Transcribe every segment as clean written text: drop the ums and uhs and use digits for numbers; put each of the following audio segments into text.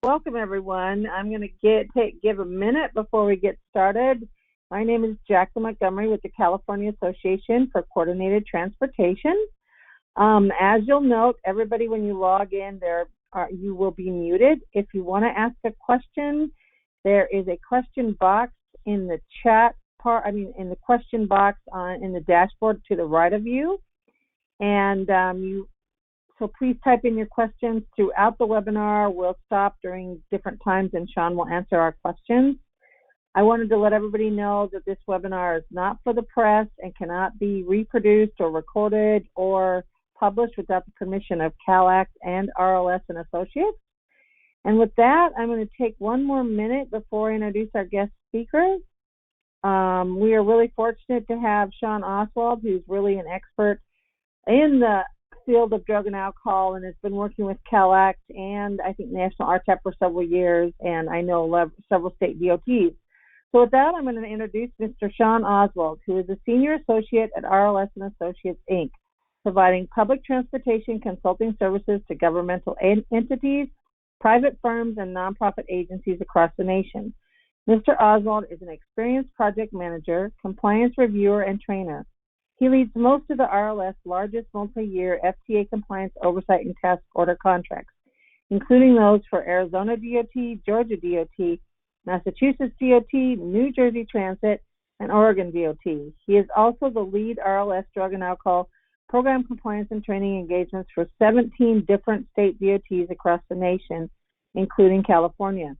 Welcome, everyone. I'm going to give a minute before we get started. My name is Jacqueline Montgomery with the California Association for Coordinated Transportation. As you'll note, everybody, when you log in, you will be muted. If you want to ask a question, there is a question box in the chat part. In the question box in the dashboard to the right of you, and So please type in your questions throughout the webinar. We'll stop during different times and Sean will answer our questions. I wanted to let everybody know that this webinar is not for the press and cannot be reproduced or recorded or published without the permission of CalAct and RLS and Associates. And with that, I'm going to take one more minute before I introduce our guest speakers. We are really fortunate to have Sean Oswald, who's really an expert in the field of drug and alcohol and has been working with CalAct and I think National RTAP for several years, and I know several state DOTs. So with that, I'm going to introduce Mr. Sean Oswald, who is a senior associate at RLS and Associates, Inc., providing public transportation consulting services to governmental entities, private firms, and nonprofit agencies across the nation. Mr. Oswald is an experienced project manager, compliance reviewer, and trainer. He leads most of the RLS largest multi-year FTA compliance oversight and task order contracts, including those for Arizona DOT, Georgia DOT, Massachusetts DOT, New Jersey Transit, and Oregon DOT. He is also the lead RLS drug and alcohol program compliance and training engagements for 17 different state DOTs across the nation, including California.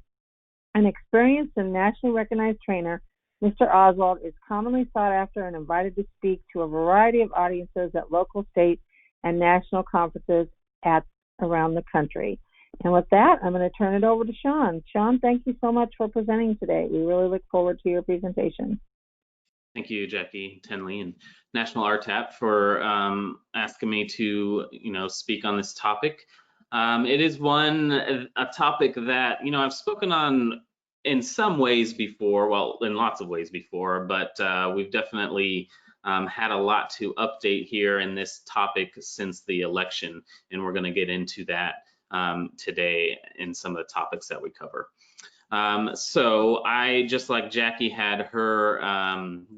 An experienced and nationally recognized trainer, Mr. Oswald is commonly sought after and invited to speak to a variety of audiences at local, state, and national conferences around the country. And with that, I'm going to turn it over to Sean. Sean, thank you so much for presenting today. We really look forward to your presentation. Thank you, Jackie Tenley and National RTAP for asking me to, speak on this topic. It is a topic that, I've spoken on in some ways before, well, in lots of ways before, but we've definitely had a lot to update here in this topic since the election, and we're going to get into that today in some of the topics that we cover. So I, just like Jackie had her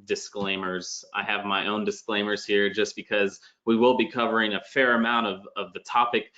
disclaimers, I have my own disclaimers here just because we will be covering a fair amount of the topic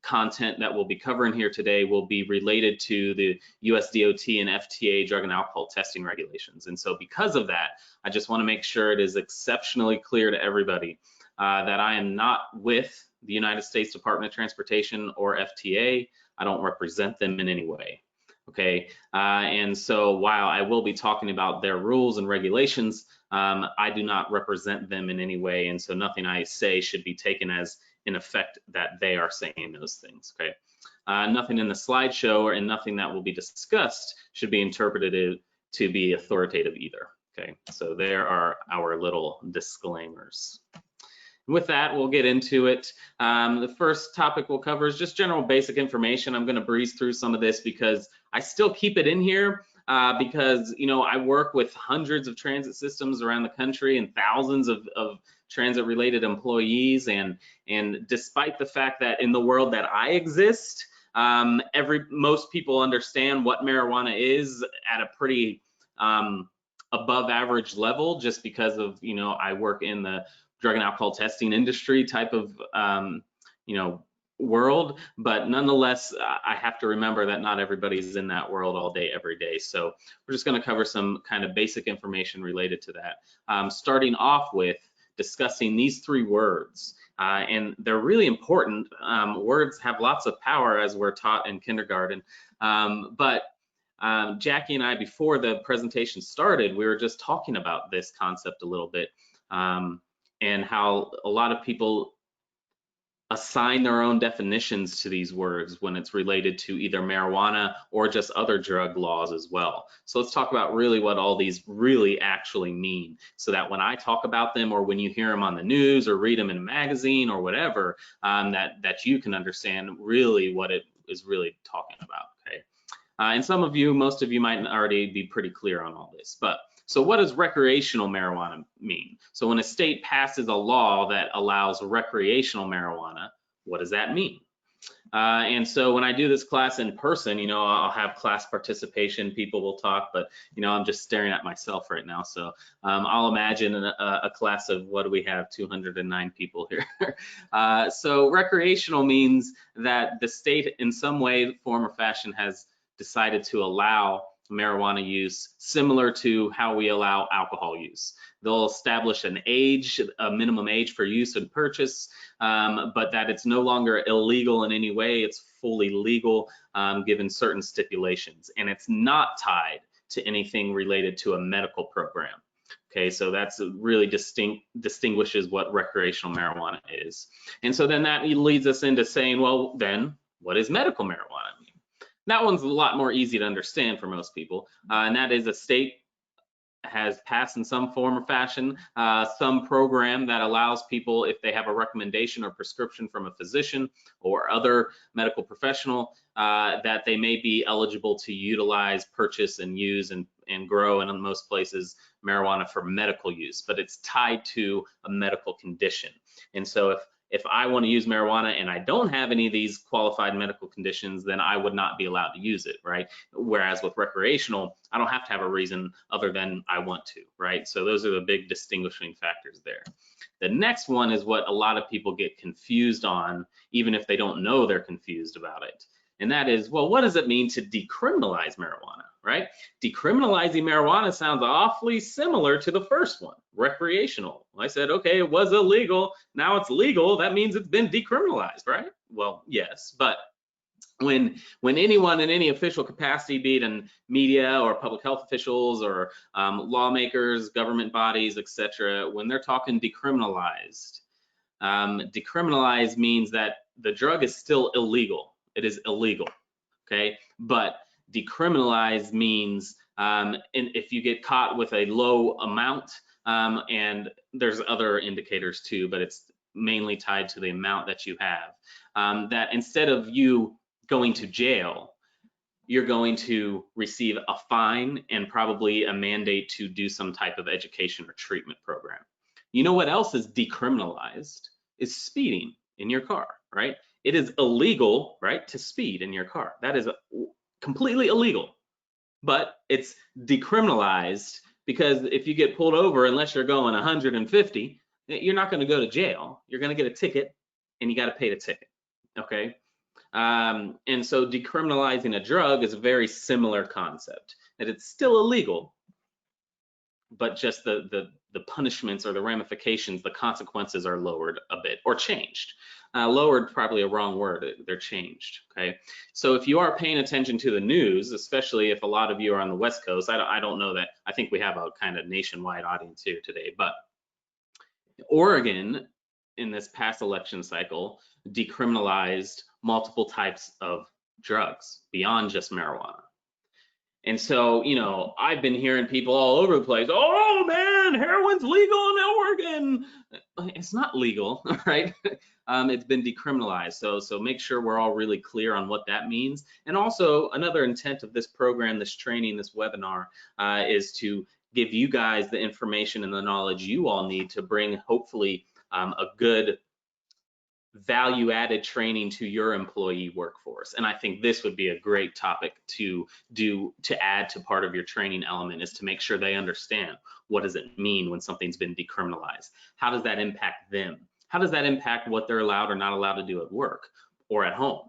content that we'll be covering here today will be related to the US DOT and FTA drug and alcohol testing regulations. And so because of that, I just want to make sure it is exceptionally clear to everybody that I am not with the United States Department of Transportation or FTA. I don't represent them in any way. Okay, and so while I will be talking about their rules and regulations, I do not represent them in any way, and so nothing I say should be taken as in effect that they are saying those things. Okay, nothing in the slideshow and nothing that will be discussed should be interpreted to be authoritative either. Okay, so there are our little disclaimers. With that, we'll get into it. The first topic we'll cover is just general basic information. I'm going to breeze through some of this because I still keep it in here because, I work with hundreds of transit systems around the country and thousands of transit-related employees. And despite the fact that in the world that I exist, most people understand what marijuana is at a pretty above average level just because of, I work in the drug and alcohol testing industry type of, world, but nonetheless, I have to remember that not everybody's in that world all day, every day. So we're just going to cover some kind of basic information related to that. Starting off with discussing these three words, and they're really important. Words have lots of power as we're taught in kindergarten, but Jackie and I, before the presentation started, we were just talking about this concept a little bit, and how a lot of people assign their own definitions to these words when it's related to either marijuana or just other drug laws as well. So let's talk about really what all these really actually mean, so that when I talk about them or when you hear them on the news or read them in a magazine or whatever, that you can understand really what it is really talking about. Okay, and most of you might already be pretty clear on all this, but so what does recreational marijuana mean? So when a state passes a law that allows recreational marijuana, what does that mean? And so when I do this class in person, I'll have class participation, people will talk, but, I'm just staring at myself right now. So I'll imagine a class of, what do we have, 209 people here. So recreational means that the state in some way, form, or fashion has decided to allow marijuana use similar to how we allow alcohol use. They'll establish an age, a minimum age for use and purchase, but that it's no longer illegal in any way. It's fully legal, given certain stipulations, and it's not tied to anything related to a medical program. Okay, so that's really distinguishes what recreational marijuana is. And so then that leads us into saying, well, then what is medical marijuana? That one's a lot more easy to understand for most people, and that is a state has passed in some form or fashion some program that allows people, if they have a recommendation or prescription from a physician or other medical professional, that they may be eligible to utilize, purchase, and use and grow, and in most places, marijuana for medical use, but it's tied to a medical condition. And so if I want to use marijuana and I don't have any of these qualified medical conditions, then I would not be allowed to use it, right? Whereas with recreational, I don't have to have a reason other than I want to, right? So those are the big distinguishing factors there. The next one is what a lot of people get confused on, even if they don't know they're confused about it. And that is, well, what does it mean to decriminalize marijuana, right? Decriminalizing marijuana sounds awfully similar to the first one, recreational. I said, okay, it was illegal, now it's legal, that means it's been decriminalized, right? Well, yes, but when anyone in any official capacity, be it in media or public health officials or lawmakers, government bodies, etc., when they're talking decriminalized, decriminalized means that the drug is still illegal. It is illegal, okay? But decriminalized means if you get caught with a low amount, and there's other indicators too, but it's mainly tied to the amount that you have, that instead of you going to jail, you're going to receive a fine and probably a mandate to do some type of education or treatment program. You know what else is decriminalized? Is speeding in your car, right? It is illegal, right, to speed in your car. That is completely illegal, but it's decriminalized because if you get pulled over, unless you're going 150, you're not going to go to jail. You're going to get a ticket, and you got to pay the ticket, okay? And so decriminalizing a drug is a very similar concept, that it's still illegal, but just the punishments or the ramifications, the consequences are lowered a bit or changed. Lowered, probably a wrong word, they're changed, okay? So if you are paying attention to the news, especially if a lot of you are on the West Coast, I don't know that, I think we have a kind of nationwide audience here today, but Oregon in this past election cycle decriminalized multiple types of drugs beyond just marijuana. And so, I've been hearing people all over the place, oh man, heroin's legal in Oregon. It's not legal, right? It's been decriminalized. So make sure we're all really clear on what that means. And also another intent of this program, this training, this webinar, is to give you guys the information and the knowledge you all need to bring, hopefully, a good value-added training to your employee workforce. And I think this would be a great topic to add to part of your training element, is to make sure they understand, what does it mean when something's been decriminalized? How does that impact them? How does that impact what they're allowed or not allowed to do at work or at home?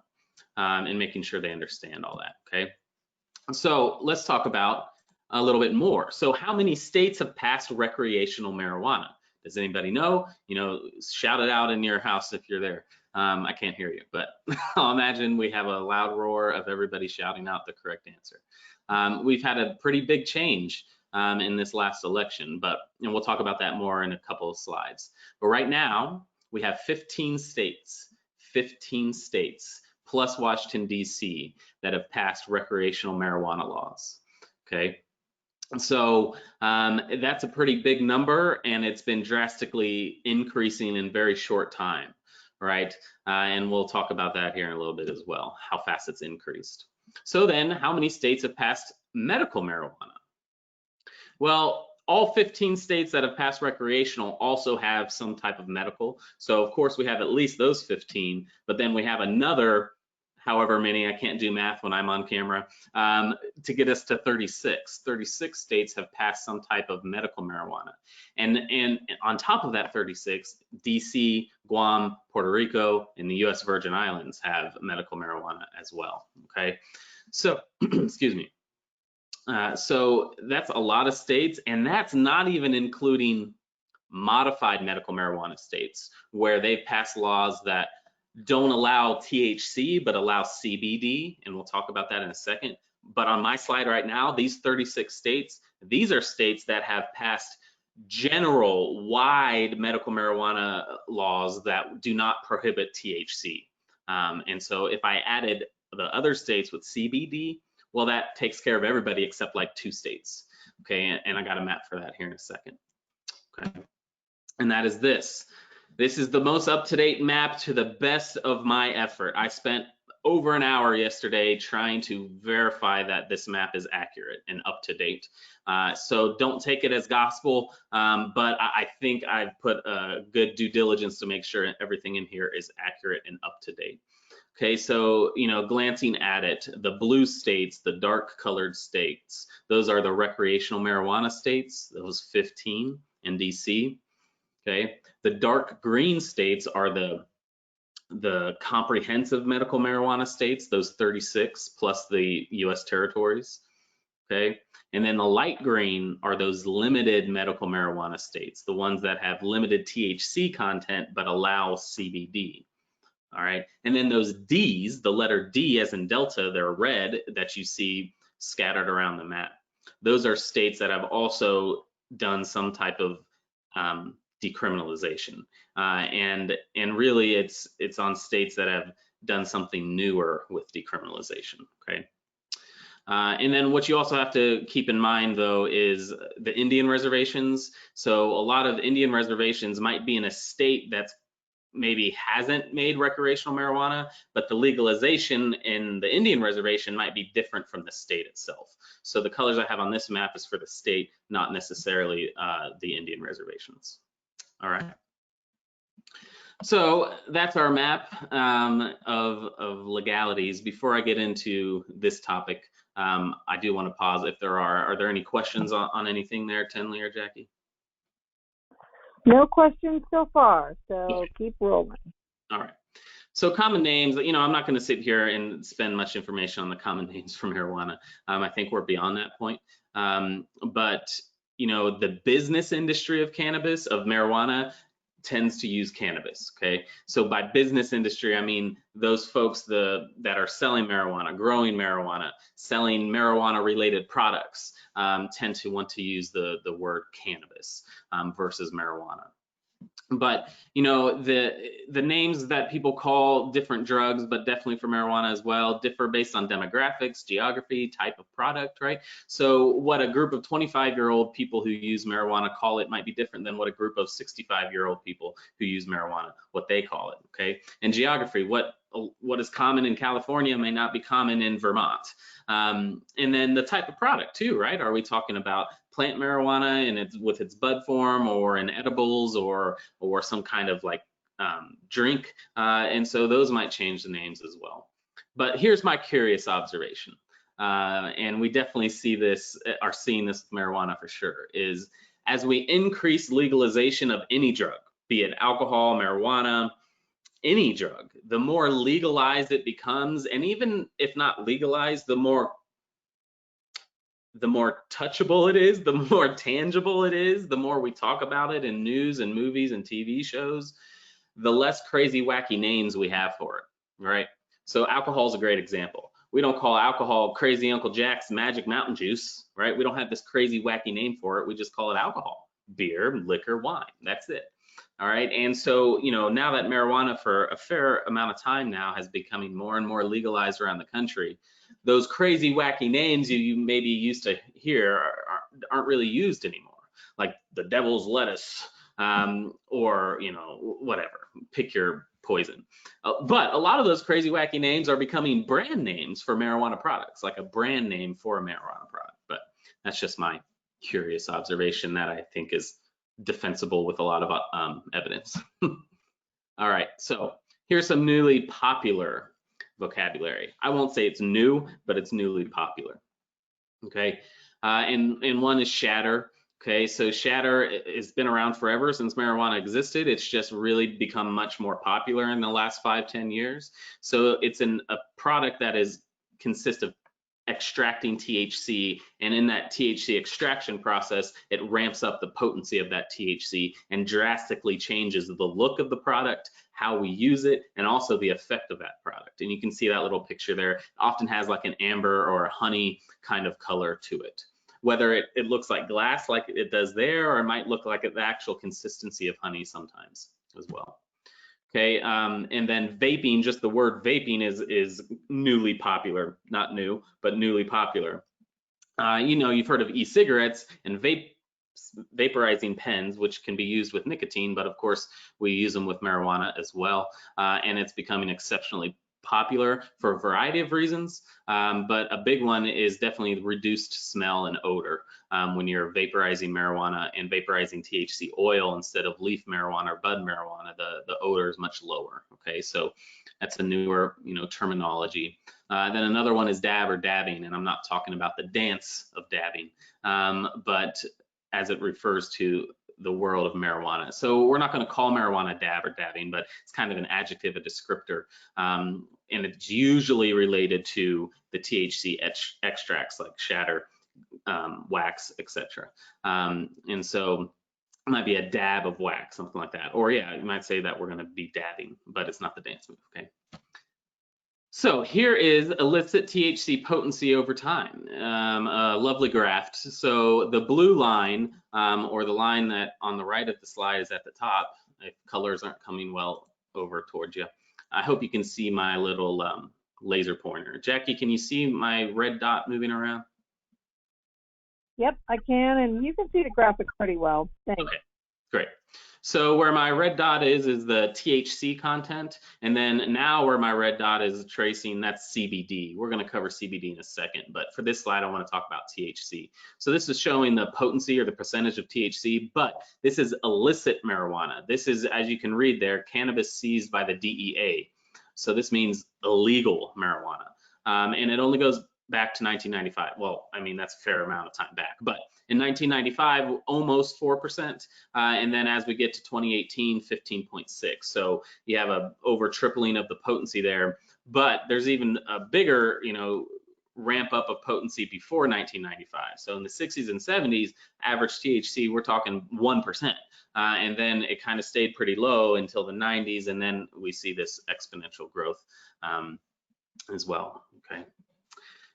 And making sure they understand all that, okay? So let's talk about a little bit more. So how many states have passed recreational marijuana? Does anybody know? Shout it out in your house if you're there. I can't hear you, but I'll imagine we have a loud roar of everybody shouting out the correct answer. We've had a pretty big change in this last election, and we'll talk about that more in a couple of slides. But right now, we have 15 states plus Washington, D.C. that have passed recreational marijuana laws, okay? So that's a pretty big number, and it's been drastically increasing in very short time, right? And we'll talk about that here in a little bit as well, how fast it's increased. So then, how many states have passed medical marijuana? Well, all 15 states that have passed recreational also have some type of medical. So of course we have at least those 15, but then we have another however many, I can't do math when I'm on camera, to get us to 36. 36 states have passed some type of medical marijuana. And on top of that 36, DC, Guam, Puerto Rico, and the US Virgin Islands have medical marijuana as well, okay? So, excuse me. So that's a lot of states, and that's not even including modified medical marijuana states where they've passed laws that don't allow THC but allow CBD, and we'll talk about that in a second. But on my slide right now, these 36 states, these are states that have passed general wide medical marijuana laws that do not prohibit THC. And so if I added the other states with CBD, well, that takes care of everybody except like 2 states. Okay, and I got a map for that here in a second. Okay, and that is this. This is the most up-to-date map to the best of my effort. I spent over an hour yesterday trying to verify that this map is accurate and up to date. So don't take it as gospel, but I think I've put good due diligence to make sure everything in here is accurate and up to date. Okay, so, you know, glancing at it, the blue states, the dark colored states, those are the recreational marijuana states, those 15 in DC. Okay, the dark green states are the comprehensive medical marijuana states, those 36 plus the US territories. Okay, and then the light green are those limited medical marijuana states, the ones that have limited THC content but allow CBD. All right, and then those Ds, the letter D as in Delta, they're red that you see scattered around the map. Those are states that have also done some type of decriminalization, and really it's on states that have done something newer with decriminalization. Okay, and then what you also have to keep in mind though is the Indian reservations. So a lot of Indian reservations might be in a state that's maybe hasn't made recreational marijuana, but the legalization in the Indian reservation might be different from the state itself. So the colors I have on this map is for the state, not necessarily the Indian reservations. All right. So that's our map of legalities. Before I get into this topic, I do want to pause if there are there any questions on anything there, Tenley or Jackie? No questions so far, so keep rolling. All right. So common names, you know, I'm not going to sit here and spend much information on the common names for marijuana. I think we're beyond that point. But, you know, the business industry of cannabis, of marijuana, tends to use cannabis, okay? So by business industry, I mean those folks that are selling marijuana, growing marijuana, selling marijuana-related products tend to want to use the word cannabis versus marijuana. But, you know, the names that people call different drugs, but definitely for marijuana as well, differ based on demographics, geography, type of product, right? So what a group of 25-year-old people who use marijuana call it might be different than what a group of 65-year-old people who use marijuana, what they call it, okay? And geography, what is common in California may not be common in Vermont. And then the type of product too, right? Are we talking about plant marijuana and it's with its bud form, or in edibles, or some kind of like drink? And so those might change the names as well. But here's my curious observation, and we definitely are seeing this with marijuana for sure, is as we increase legalization of any drug, be it alcohol, marijuana, any drug, the more legalized it becomes, and even if not legalized, the more touchable it is, the more tangible it is, the more we talk about it in news and movies and TV shows, the less crazy, wacky names we have for it, right? So alcohol is a great example. We don't call alcohol Crazy Uncle Jack's Magic Mountain Juice, right? We don't have this crazy, wacky name for it. We just call it alcohol, beer, liquor, wine. That's it. All right, and so, you know, now that marijuana for a fair amount of time now has becoming more and more legalized around the country, those crazy, wacky names you maybe used to hear aren't really used anymore, like the devil's lettuce, or, you know, whatever, pick your poison. But a lot of those crazy, wacky names are becoming brand names for marijuana products, like a brand name for a marijuana product. But that's just my curious observation that I think is defensible with a lot of evidence. All right, so here's some newly popular vocabulary. I won't say it's new, but it's newly popular. Okay, and one is shatter. Okay, so shatter has been around forever since marijuana existed. It's just really become much more popular in the last 5-10 years. So it's a product that consists of extracting THC, and in that THC extraction process, it ramps up the potency of that THC and drastically changes the look of the product, how we use it, and also the effect of that product. And you can see that little picture there. It often has like an amber or a honey kind of color to it. Whether it looks like glass like it does there, or it might look like the actual consistency of honey sometimes as well. Okay, and then vaping, just the word vaping is newly popular, not new, but newly popular. You've heard of e-cigarettes and vaporizing pens, which can be used with nicotine, but of course we use them with marijuana as well, and it's becoming exceptionally popular for a variety of reasons, but a big one is definitely reduced smell and odor when you're vaporizing marijuana and vaporizing THC oil instead of leaf marijuana or bud marijuana. The odor is much lower. Okay, so that's a newer terminology. Then another one is dab or dabbing, and I'm not talking about the dance of dabbing, but as it refers to the world of marijuana. So we're not going to call marijuana dab or dabbing, but it's kind of an adjective, a descriptor, and it's usually related to the THC extracts like shatter, wax, etc. And so it might be a dab of wax, something like that. Or yeah, you might say that we're going to be dabbing, but it's not the dance move. Okay. So here is illicit THC potency over time, a lovely graph. So the blue line, or the line that on the right of the slide is at the top, if colors aren't coming well over towards you, I hope you can see my little laser pointer. Jackie, can you see my red dot moving around? Yep, I can, and you can see the graphic pretty well. Thanks. Okay, great. So where my red dot is the THC content, and then now where my red dot is tracing, that's CBD. We're going to cover CBD in a second, but for this slide, I want to talk about THC. So this is showing the potency or the percentage of THC, but this is illicit marijuana. This is, as you can read there, cannabis seized by the DEA. So this means illegal marijuana, and it only goes back to 1995. Well, I mean, that's a fair amount of time back, but in 1995, almost 4%, and then as we get to 2018, 15.6. So you have a over tripling of the potency there, but there's even a bigger, ramp up of potency before 1995. So in the 60s and 70s, average THC, we're talking 1%, and then it kind of stayed pretty low until the 90s, and then we see this exponential growth as well. Okay.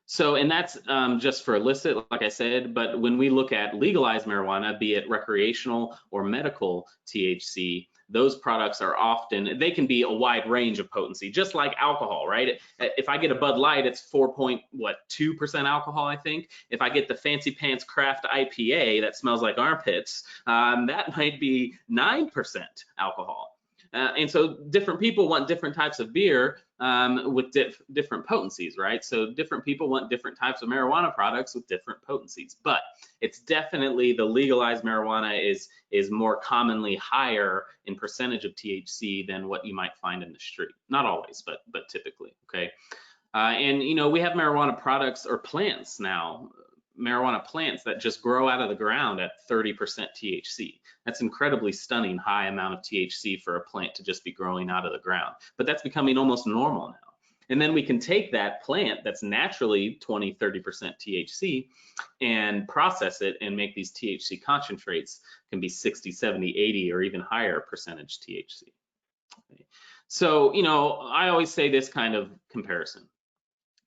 So, and that's just for illicit, like I said, but when we look at legalized marijuana, be it recreational or medical THC, those products are often, they can be a wide range of potency, just like alcohol, right? If I get a Bud Light, it's 4.2% alcohol, I think. If I get the Fancy Pants Craft IPA that smells like armpits, that might be 9% alcohol. And so different people want different types of beer with different potencies, right? So different people want different types of marijuana products with different potencies, but it's definitely the legalized marijuana is more commonly higher in percentage of THC than what you might find in the street. Not always, but typically, okay? And we have marijuana products or plants now, marijuana plants that just grow out of the ground at 30% THC. That's incredibly stunning high amount of THC for a plant to just be growing out of the ground. But that's becoming almost normal now. And then we can take that plant that's naturally 20, 30% THC and process it and make these THC concentrates can be 60, 70, 80, or even higher percentage THC. Okay. So, I always say this kind of comparison.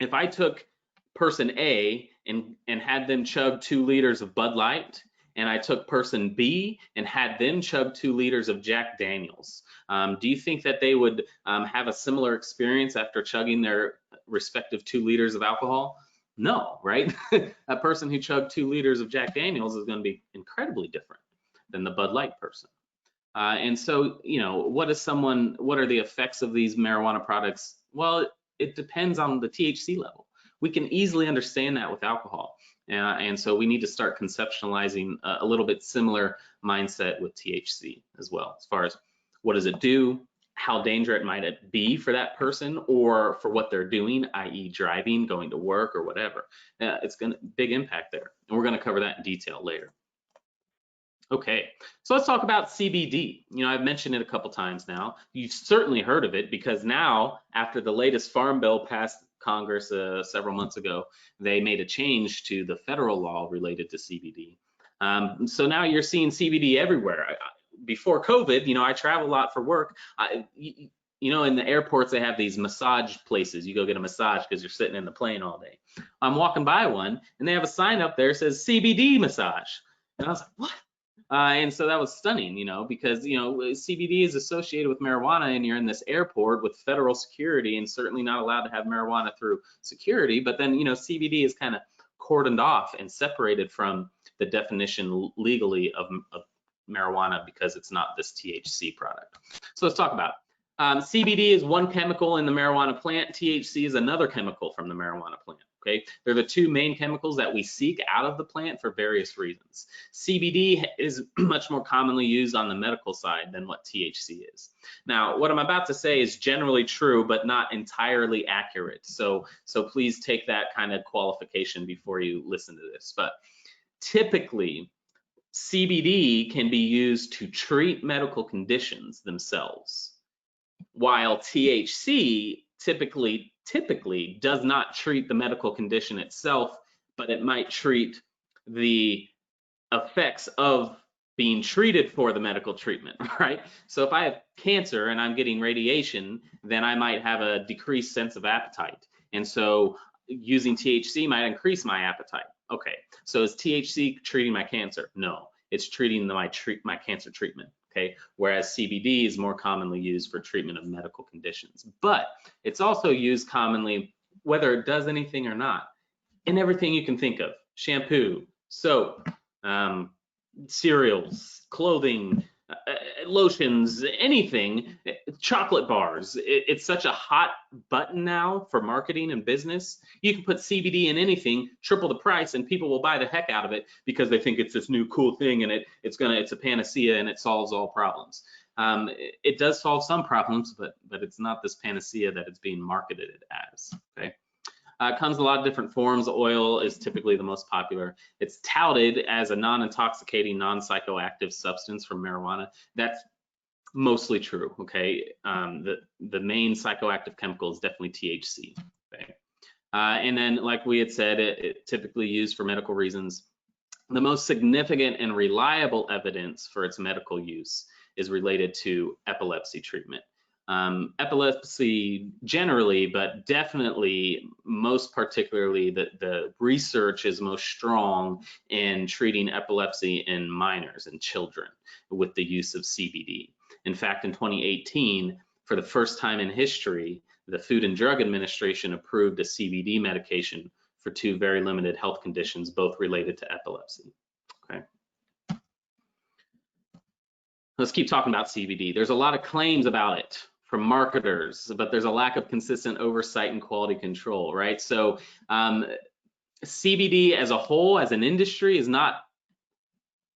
If I took person A and had them chug 2 liters of Bud Light, and I took person B and had them chug 2 liters of Jack Daniels, do you think that they would have a similar experience after chugging their respective 2 liters of alcohol? No, right? A person who chugged 2 liters of Jack Daniels is going to be incredibly different than the Bud Light person. And so, what are the effects of these marijuana products? Well, it depends on the THC level. We can easily understand that with alcohol. And so we need to start conceptualizing a little bit similar mindset with THC as well, as far as what does it do, how dangerous it might be for that person or for what they're doing, i.e. driving, going to work, or whatever. It's gonna big impact there. And we're gonna cover that in detail later. Okay, so let's talk about CBD. I've mentioned it a couple times now. You've certainly heard of it because now, after the latest Farm Bill passed Congress several months ago, they made a change to the federal law related to CBD. So now you're seeing CBD everywhere. Before COVID, I travel a lot for work. In the airports, they have these massage places. You go get a massage because you're sitting in the plane all day. I'm walking by one, and they have a sign up there that says CBD massage. And I was like, what? And so that was stunning, because, CBD is associated with marijuana, and you're in this airport with federal security and certainly not allowed to have marijuana through security. But then, CBD is kind of cordoned off and separated from the definition legally of marijuana because it's not this THC product. So let's talk about it. CBD is one chemical in the marijuana plant. THC is another chemical from the marijuana plant. Okay, they're the two main chemicals that we seek out of the plant for various reasons. CBD is much more commonly used on the medical side than what THC is. Now, what I'm about to say is generally true, but not entirely accurate. So please take that kind of qualification before you listen to this. But typically, CBD can be used to treat medical conditions themselves, while THC typically does not treat the medical condition itself, but it might treat the effects of being treated for the medical treatment, right? So if I have cancer and I'm getting radiation, then I might have a decreased sense of appetite. And so using THC might increase my appetite. Okay, so is THC treating my cancer? No, it's treating my cancer treatment. Okay, whereas CBD is more commonly used for treatment of medical conditions, but it's also used commonly, whether it does anything or not, in everything you can think of: shampoo, soap, cereals, clothing, lotions, anything, chocolate bars. It's such a hot button now for marketing and business. You can put CBD in anything, triple the price, and people will buy the heck out of it because they think it's this new cool thing and it's a panacea and it solves all problems. It does solve some problems, but it's not this panacea that it's being marketed as. Okay. Comes in a lot of different forms. Oil is typically the most popular. It's touted as a non-intoxicating, non-psychoactive substance from marijuana. That's mostly true, okay? The main psychoactive chemical is definitely THC, okay? And then, like we had said, it typically used for medical reasons. The most significant and reliable evidence for its medical use is related to epilepsy treatment. Epilepsy generally, but definitely most particularly the research is most strong in treating epilepsy in minors and children with the use of CBD. In fact, in 2018, for the first time in history, the Food and Drug Administration approved a CBD medication for two very limited health conditions, both related to epilepsy. Okay. Let's keep talking about CBD. There's a lot of claims about it from marketers, but there's a lack of consistent oversight and quality control, right? So CBD as a whole, as an industry, is not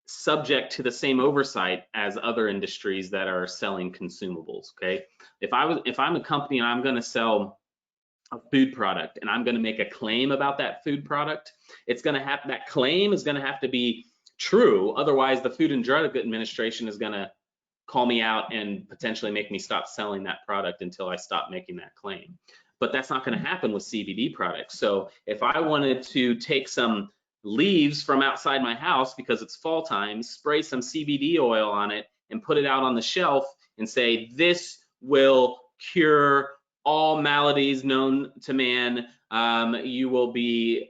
subject to the same oversight as other industries that are selling consumables, okay? If I'm a company and I'm gonna sell a food product and I'm gonna make a claim about that food product, that claim is gonna have to be true. Otherwise, the Food and Drug Administration is gonna call me out and potentially make me stop selling that product until I stop making that claim. But that's not going to happen with CBD products. So if I wanted to take some leaves from outside my house because it's fall time, spray some CBD oil on it and put it out on the shelf and say, this will cure all maladies known to man. You will be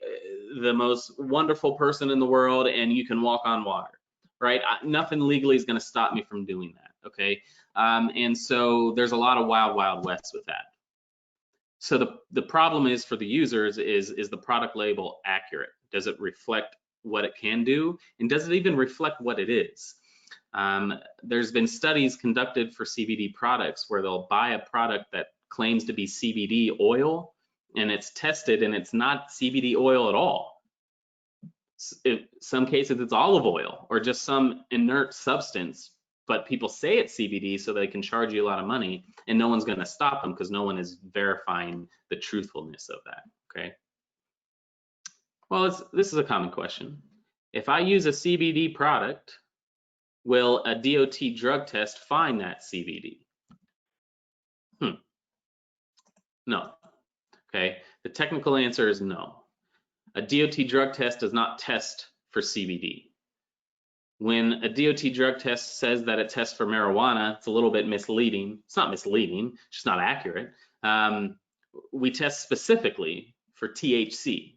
the most wonderful person in the world and you can walk on water, right? Nothing legally is going to stop me from doing that. Okay, and so there's a lot of wild west with that. So the problem is for the users is the product label accurate? Does it reflect what it can do, and does it even reflect what it is? There's been studies conducted for CBD products where they'll buy a product that claims to be CBD oil, and it's tested and it's not CBD oil at all. In some cases it's olive oil or just some inert substance but people say it's CBD so they can charge you a lot of money, and no one's going to stop them because no one is verifying the truthfulness of that. Okay. Well, this is a common question. If I use a CBD product, will a DOT drug test find that CBD? No. Okay. The technical answer is no. A DOT drug test does not test for CBD. When a DOT drug test says that it tests for marijuana, it's a little bit misleading. It's not misleading, it's just not accurate. We test specifically for THC.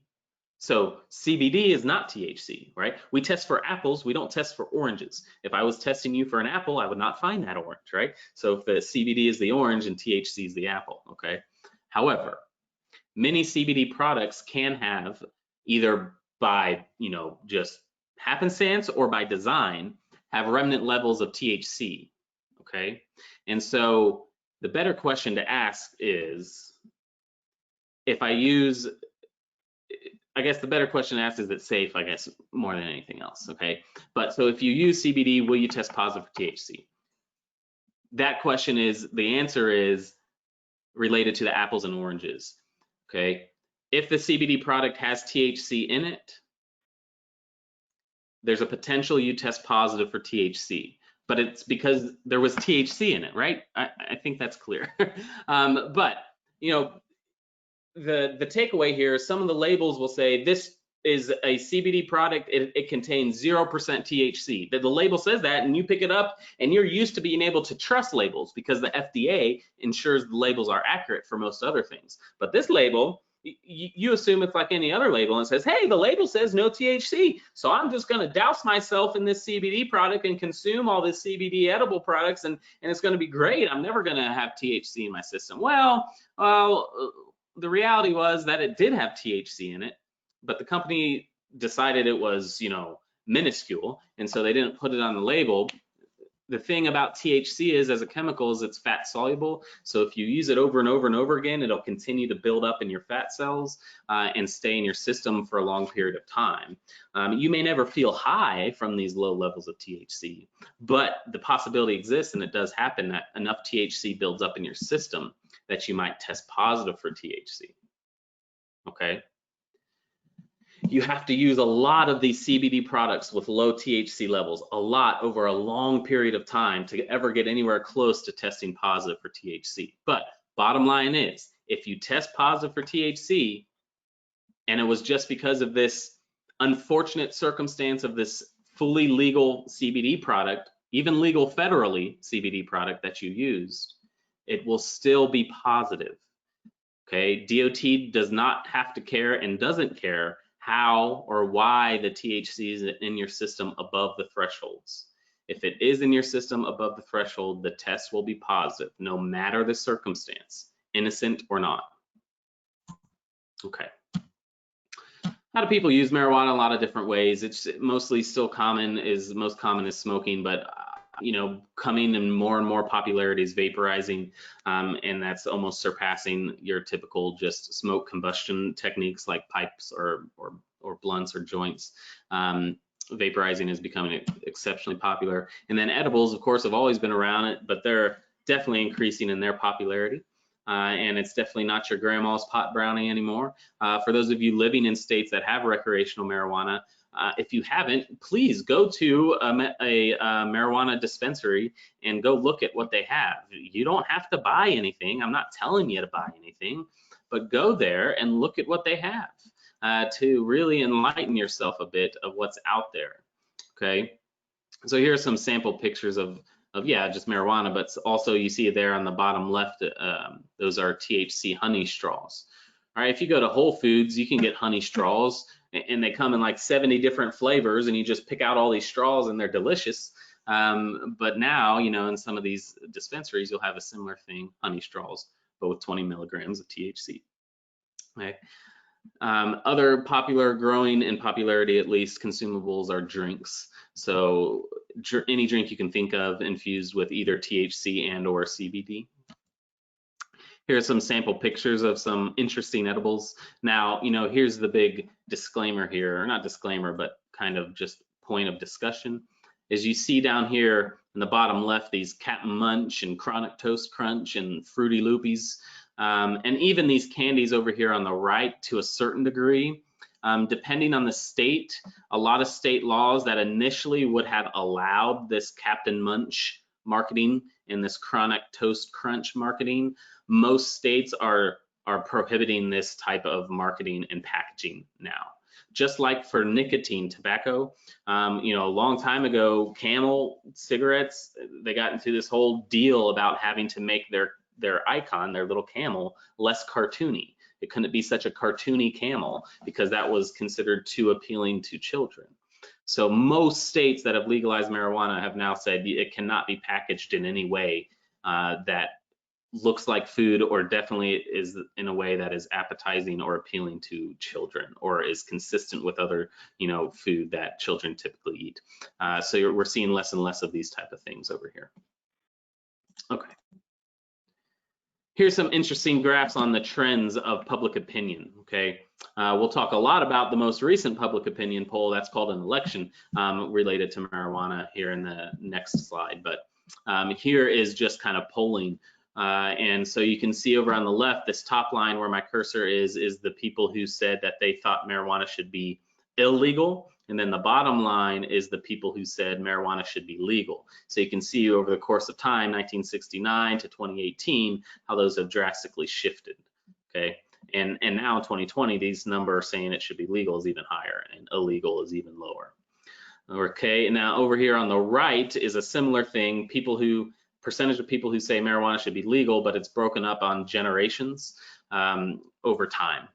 So CBD is not THC, right? We test for apples, we don't test for oranges. If I was testing you for an apple, I would not find that orange, right? So if the CBD is the orange and THC is the apple, okay? However, many CBD products can have, either by, just happenstance or by design, have remnant levels of THC, okay? And so the better question to ask is, if I use, I guess the better question to ask is it safe, I guess, more than anything else, okay? But so if you use CBD, will you test positive for THC? That question is, the answer is related to the apples and oranges, okay? If the CBD product has THC in it, there's a potential you test positive for THC, but it's because there was THC in it, right? I think that's clear. But, the takeaway here is some of the labels will say this is a CBD product, it contains 0% THC. The label says that, and you pick it up, and you're used to being able to trust labels because the FDA ensures the labels are accurate for most other things. But this label, you assume it's like any other label, and it says, hey, the label says no THC, so I'm just going to douse myself in this CBD product and consume all this CBD edible products, and it's going to be great. I'm never going to have THC in my system. Well, the reality was that it did have THC in it, but the company decided it was, minuscule, and so they didn't put it on the label. The thing about THC is, as a chemical, is it's fat soluble. So if you use it over and over and over again, it'll continue to build up in your fat cells and stay in your system for a long period of time. You may never feel high from these low levels of THC, but the possibility exists, and it does happen, that enough THC builds up in your system that you might test positive for THC. Okay. You have to use a lot of these CBD products with low THC levels, a lot over a long period of time to ever get anywhere close to testing positive for THC. But bottom line is, if you test positive for THC, and it was just because of this unfortunate circumstance of this fully legal CBD product, even legal federally CBD product that you used, it will still be positive. Okay, DOT does not have to care and doesn't care how or why the THC is in your system above the thresholds. If it is in your system above the threshold, the test will be positive, no matter the circumstance, innocent or not. Okay. How do people use marijuana? A lot of different ways. It's mostly still most common is smoking, but coming in more and more popularity is vaporizing, and that's almost surpassing your typical just smoke combustion techniques like pipes or blunts or joints. Vaporizing is becoming exceptionally popular. And then edibles, of course, have always been around it, but they're definitely increasing in their popularity. And it's definitely not your grandma's pot brownie anymore. For those of you living in states that have recreational marijuana, if you haven't, please go to a marijuana dispensary and go look at what they have. You don't have to buy anything. I'm not telling you to buy anything, but go there and look at what they have to really enlighten yourself a bit of what's out there. Okay, so here are some sample pictures of just marijuana, but also you see there on the bottom left, those are THC honey straws. All right, if you go to Whole Foods, you can get honey straws, and they come in like 70 different flavors, and you just pick out all these straws and they're delicious. But now, in some of these dispensaries, you'll have a similar thing, honey straws, but with 20 milligrams of THC. Okay. Other growing in popularity, at least, consumables are drinks. So any drink you can think of infused with either THC and or CBD. Here are some sample pictures of some interesting edibles. Now, here's the big disclaimer here, or not disclaimer, but kind of just point of discussion, is you see down here in the bottom left these Cap'n Munch and Chronic Toast Crunch and Fruity Loopies, and even these candies over here on the right to a certain degree. Depending on the state, a lot of state laws that initially would have allowed this Captain Munch marketing and this Chronic Toast Crunch marketing, most states are prohibiting this type of marketing and packaging now. Just like for nicotine tobacco, you know, a long time ago, Camel cigarettes, they got into this whole deal about having to make their icon, their little camel, less cartoony. It couldn't be such a cartoony camel because that was considered too appealing to children. So most states that have legalized marijuana have now said it cannot be packaged in any way that looks like food, or definitely is in a way that is appetizing or appealing to children, or is consistent with other, you know, food that children typically eat. So we're seeing less and less of these type of things over here. Okay. Here's some interesting graphs on the trends of public opinion, okay? We'll talk a lot about the most recent public opinion poll, that's called an election, related to marijuana here in the next slide. But here is just kind of polling. And so you can see over on the left, this top line where my cursor is the people who said that they thought marijuana should be illegal. And then the bottom line is the people who said marijuana should be legal. So you can see over the course of time, 1969 to 2018, how those have drastically shifted, okay? And now in 2020, these numbers saying it should be legal is even higher and illegal is even lower. Okay, now over here on the right is a similar thing, percentage of people who say marijuana should be legal, but it's broken up on generations over time.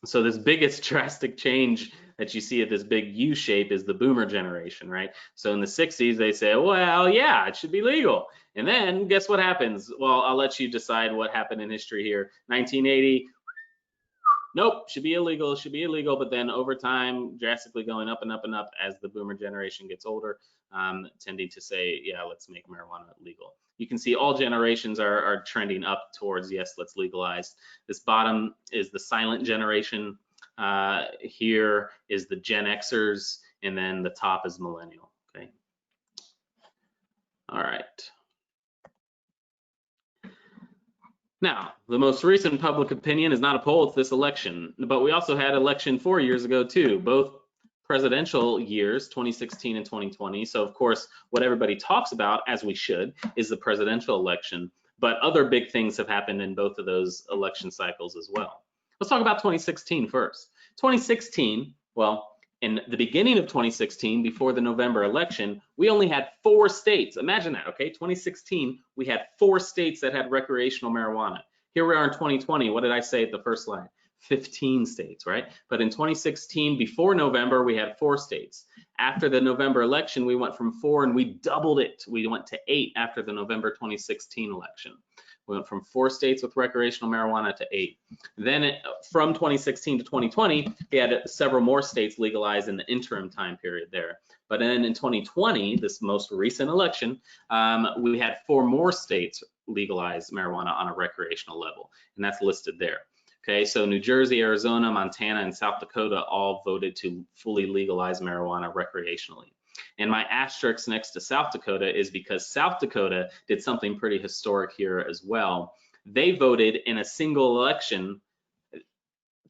So this biggest drastic change that you see at this big U shape is the boomer generation, right? So in the 60s, they say, well, yeah, it should be legal. And then guess what happens? Well, I'll let you decide what happened in history here. 1980, nope, should be illegal, should be illegal. But then over time, drastically going up and up and up as the boomer generation gets older, tending to say, yeah, let's make marijuana legal. You can see all generations are trending up towards, yes, let's legalize. This bottom is the silent generation. Here is the Gen Xers, and then the top is millennial, okay? All right. Now, the most recent public opinion is not a poll, it's this election. But we also had election 4 years ago too, both presidential years, 2016 and 2020. So of course, what everybody talks about, as we should, is the presidential election. But other big things have happened in both of those election cycles as well. Let's talk about 2016 first. 2016, well, in the beginning of 2016, before the November election, we only had 4 states. Imagine that, okay? 2016, we had 4 states that had recreational marijuana. Here we are in 2020. What did I say at the first slide? 15 states, right? But in 2016, before November, we had 4 states. After the November election, we went from 4 and we doubled it. We went to 8 after the November 2016 election. We went from 4 states with recreational marijuana to 8. Then from 2016 to 2020, we had several more states legalized in the interim time period there. But then in 2020, this most recent election, we had 4 more states legalize marijuana on a recreational level, and that's listed there. Okay, so New Jersey, Arizona, Montana, and South Dakota all voted to fully legalize marijuana recreationally. And my asterisk next to South Dakota is because South Dakota did something pretty historic here as well. They voted in a single election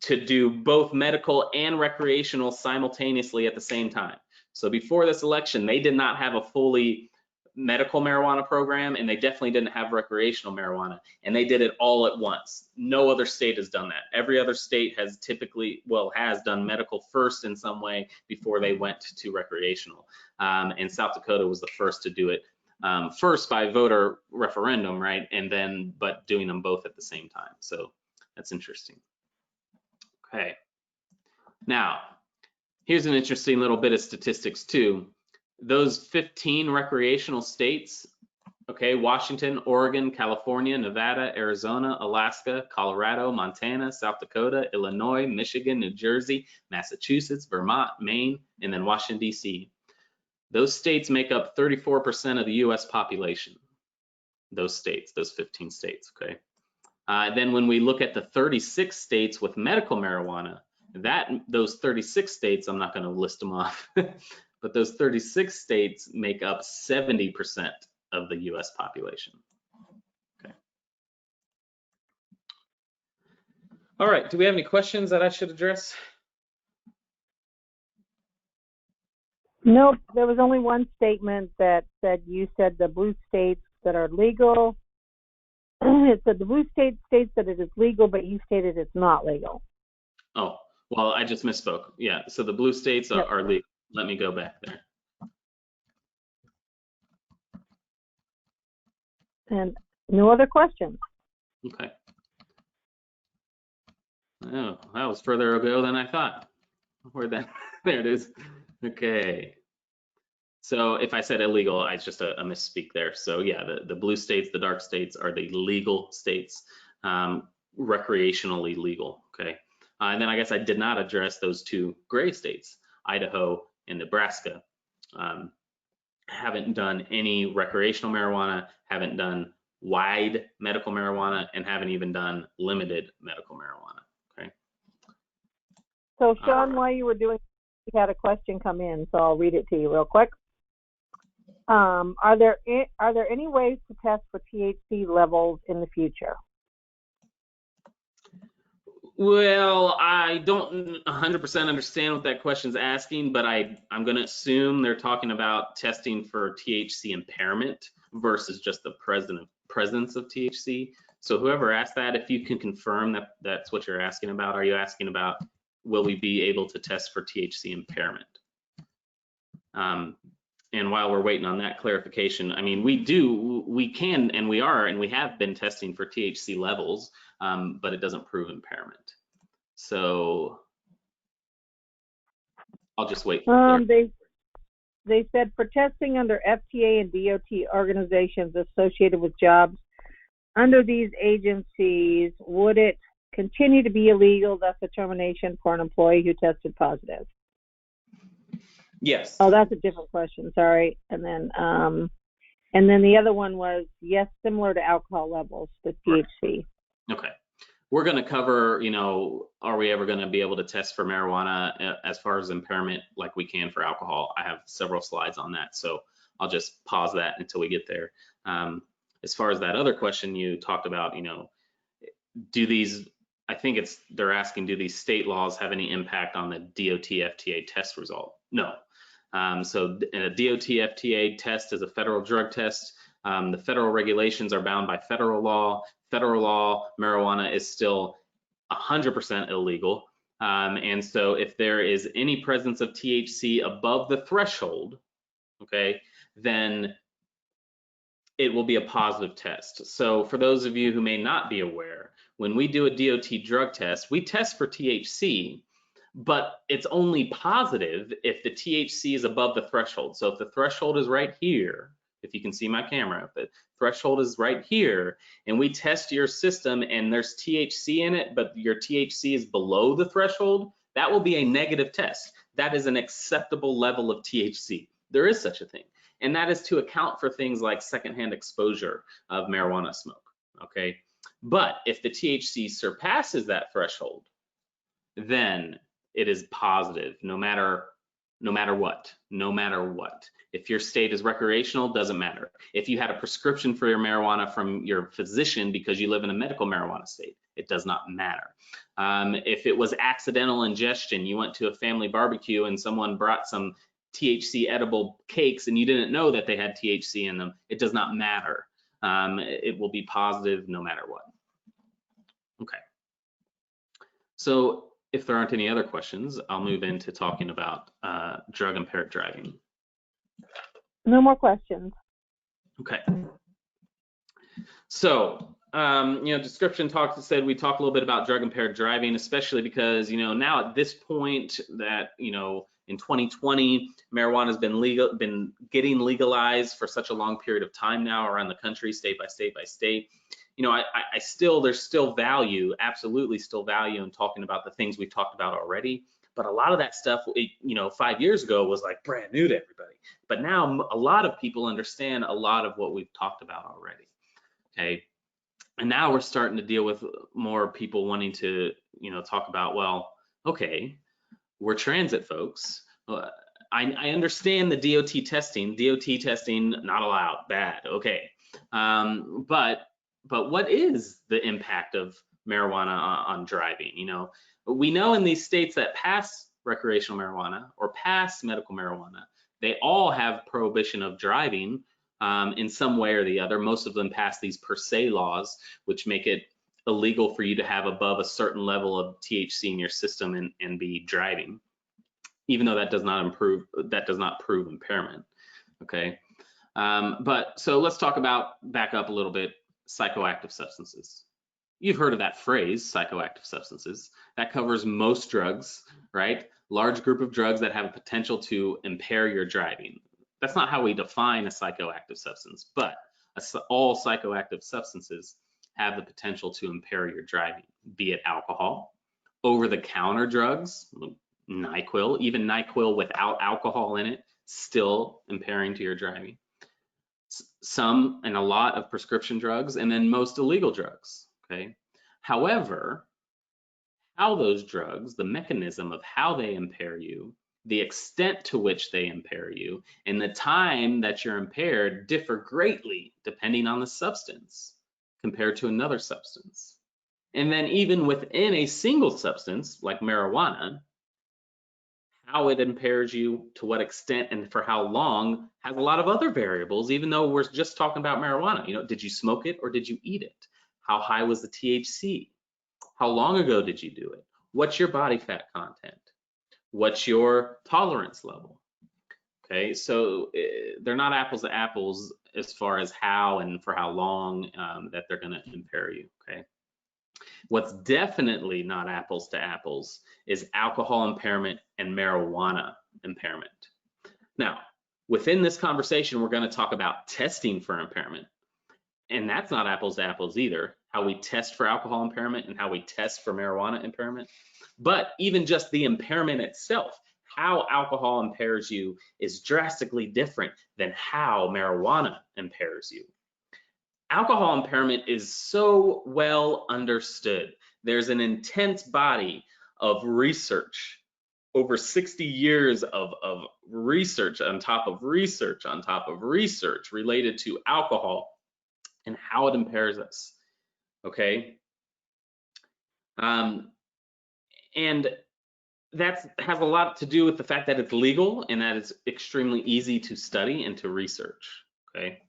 to do both medical and recreational simultaneously at the same time. So before this election, they did not have a fully medical marijuana program, and they definitely didn't have recreational marijuana, and they did it all at once. No other state has done that. Every other state has typically, well, has done medical first in some way before they went to recreational. And South Dakota was the first to do it first by voter referendum, right? And then, but doing them both at the same time. So that's interesting. Okay. Now, here's an interesting little bit of statistics too. Those 15 recreational states, okay, Washington, Oregon, California, Nevada, Arizona, Alaska, Colorado, Montana, South Dakota, Illinois, Michigan, New Jersey, Massachusetts, Vermont, Maine, and then Washington, D.C. Those states make up 34% of the U.S. population. Those states, those 15 states, okay? Then when we look at the 36 states with medical marijuana, those 36 states, I'm not going to list them off, but those 36 states make up 70% of the US population. Okay. All right, do we have any questions that I should address? Nope, there was only one statement that said you said the blue states that are legal. It said the blue state states that it is legal, but you stated it's not legal. Oh, well, I just misspoke. Yeah, so the blue states Yep. are legal. Let me go back there. And no other questions. Okay. Oh, that was further ago than I thought. Where'd that? There it is. Okay. So if I said illegal, it's just a misspeak there. So yeah, the blue states, the dark states are the legal states, recreationally legal. Okay. And then I guess I did not address those two gray states, Idaho and Nebraska. Haven't done any recreational marijuana, haven't done wide medical marijuana, and haven't even done limited medical marijuana. Okay. So Sean, while you were doing, you had a question come in, so I'll read it to you real quick. Are there any ways to test for THC levels in the future? Well, I don't 100% understand what that question's asking, but I'm going to assume they're talking about testing for THC impairment versus just the presence of THC. So whoever asked that, if you can confirm that that's what you're asking about, are you asking about will we be able to test for THC impairment? And while we're waiting on that clarification, I mean, we can, and we are, and we have been testing for THC levels, but it doesn't prove impairment. So I'll just wait. They said for testing under FTA and DOT organizations associated with jobs under these agencies, would it continue to be illegal, thus a termination for an employee who tested positive? Yes. Oh, that's a different question. Sorry. And then the other one was yes, similar to alcohol levels, the THC. Okay. We're going to cover, you know, are we ever going to be able to test for marijuana as far as impairment like we can for alcohol? I have several slides on that, so I'll just pause that until we get there. As far as that other question you talked about, you know, I think they're asking, do these state laws have any impact on the DOT FTA test result? No. So a DOT FTA test is a federal drug test. The federal regulations are bound by federal law. Federal law, marijuana is still 100% illegal. And so if there is any presence of THC above the threshold, okay, then it will be a positive test. So for those of you who may not be aware, when we do a DOT drug test, we test for THC, but it's only positive if the THC is above the threshold. So if the threshold is right here, if you can see my camera, if the threshold is right here, and we test your system and there's THC in it, but your THC is below the threshold, that will be a negative test. That is an acceptable level of THC. There is such a thing. And that is to account for things like secondhand exposure of marijuana smoke, okay? But if the THC surpasses that threshold, then it is positive, no matter what. If your state is recreational, doesn't matter. If you had a prescription for your marijuana from your physician because you live in a medical marijuana state, it does not matter. If it was accidental ingestion, you went to a family barbecue and someone brought some THC edible cakes and you didn't know that they had THC in them, it does not matter. It will be positive no matter what. Okay. So if there aren't any other questions, I'll move into talking about drug impaired driving. No more questions. Okay. So, you know, description said we talk a little bit about drug impaired driving, especially because, you know, now at this point that, you know, in 2020, marijuana has been getting legalized for such a long period of time now around the country, state by state by state. You know, there's still value, absolutely still value in talking about the things we've talked about already. But a lot of that stuff, you know, 5 years ago was like brand new to everybody. But now a lot of people understand a lot of what we've talked about already. Okay. And now we're starting to deal with more people wanting to, you know, talk about, well, okay, we're transit folks. I understand the DOT testing. DOT testing not allowed, bad. Okay, but what is the impact of marijuana on driving? You know, we know in these states that pass recreational marijuana or pass medical marijuana, they all have prohibition of driving in some way or the other. Most of them pass these per se laws, which make it illegal for you to have above a certain level of THC in your system and be driving, even though that does not prove impairment. Okay, but so let's talk about, back up a little bit, psychoactive substances. You've heard of that phrase, psychoactive substances. That covers most drugs, right? Large group of drugs that have a potential to impair your driving. That's not how we define a psychoactive substance, but all psychoactive substances have the potential to impair your driving, be it alcohol, over-the-counter drugs, NyQuil, even NyQuil without alcohol in it, still impairing to your driving. Some and a lot of prescription drugs, and then most illegal drugs, okay? However, how those drugs, the mechanism of how they impair you, the extent to which they impair you, and the time that you're impaired differ greatly depending on the substance compared to another substance. And then even within a single substance, like marijuana, how it impairs you, to what extent, and for how long has a lot of other variables, even though we're just talking about marijuana. You know, did you smoke it or did you eat it? How high was the THC? How long ago did you do it? What's your body fat content? What's your tolerance level? Okay, so they're not apples to apples as far as how and for how long that they're going to impair you, okay? What's definitely not apples to apples is alcohol impairment and marijuana impairment. Now, within this conversation, we're going to talk about testing for impairment. And that's not apples to apples either, how we test for alcohol impairment and how we test for marijuana impairment. But even just the impairment itself, how alcohol impairs you is drastically different than how marijuana impairs you. Alcohol impairment is so well understood. There's an intense body of research, over 60 years of research on top of research on top of research related to alcohol and how it impairs us, okay? And that has a lot to do with the fact that it's legal and that it's extremely easy to study and to research, okay?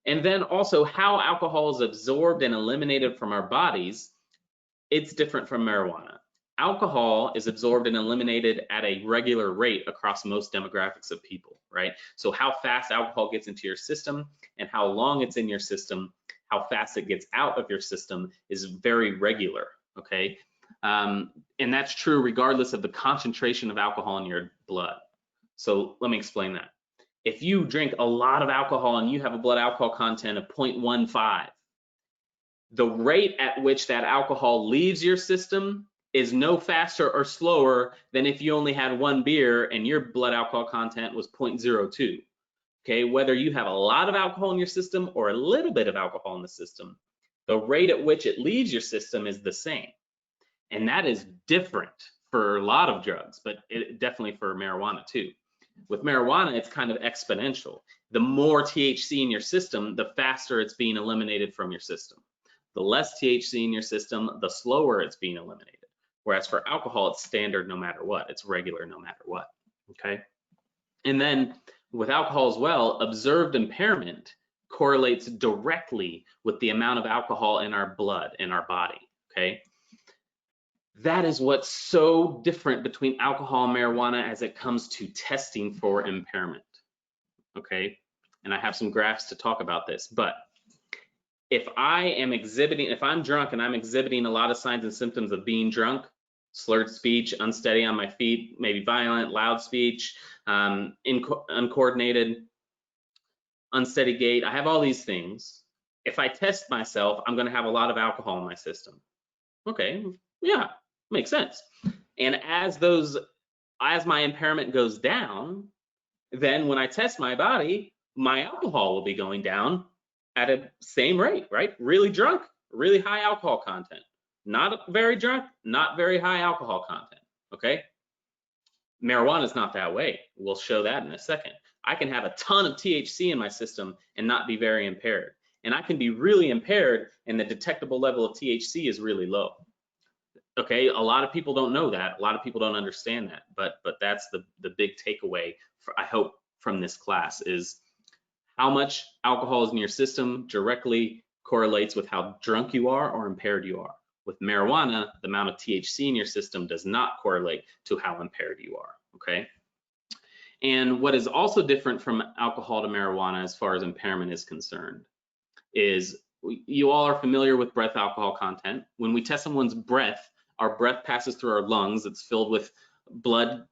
And then also how alcohol is absorbed and eliminated from our bodies, it's different from marijuana. Alcohol is absorbed and eliminated at a regular rate across most demographics of people, right? So how fast alcohol gets into your system and how long it's in your system, how fast it gets out of your system is very regular, okay? And that's true regardless of the concentration of alcohol in your blood. So let me explain that. If you drink a lot of alcohol and you have a blood alcohol content of 0.15, the rate at which that alcohol leaves your system is no faster or slower than if you only had one beer and your blood alcohol content was 0.02. Okay, whether you have a lot of alcohol in your system or a little bit of alcohol in the system, the rate at which it leaves your system is the same. And that is different for a lot of drugs, but definitely for marijuana too. With marijuana, it's kind of exponential. The more THC in your system, the faster it's being eliminated from your system. The less THC in your system, the slower it's being eliminated. Whereas for alcohol, it's standard no matter what. It's regular no matter what, okay? And then with alcohol as well, observed impairment correlates directly with the amount of alcohol in our blood, in our body, okay? That is what's so different between alcohol and marijuana as it comes to testing for impairment, okay? And I have some graphs to talk about this, but if I'm drunk and I'm exhibiting a lot of signs and symptoms of being drunk, slurred speech, unsteady on my feet, maybe violent, loud speech, uncoordinated, unsteady gait, I have all these things. If I test myself, I'm gonna have a lot of alcohol in my system. Okay, yeah, makes sense. And as my impairment goes down, then when I test my body, my alcohol will be going down at a same rate, right? Really drunk, really high alcohol content. Not very drunk, not very high alcohol content, okay? Marijuana is not that way. We'll show that in a second. I can have a ton of THC in my system and not be very impaired. And I can be really impaired and the detectable level of THC is really low. Okay, a lot of people don't know that. A lot of people don't understand that. But that's the big takeaway, I hope, from this class is how much alcohol is in your system directly correlates with how drunk you are or impaired you are. With marijuana, the amount of THC in your system does not correlate to how impaired you are, okay? And what is also different from alcohol to marijuana as far as impairment is concerned is you all are familiar with breath alcohol content. When we test someone's breath, our breath passes through our lungs. It's filled with blood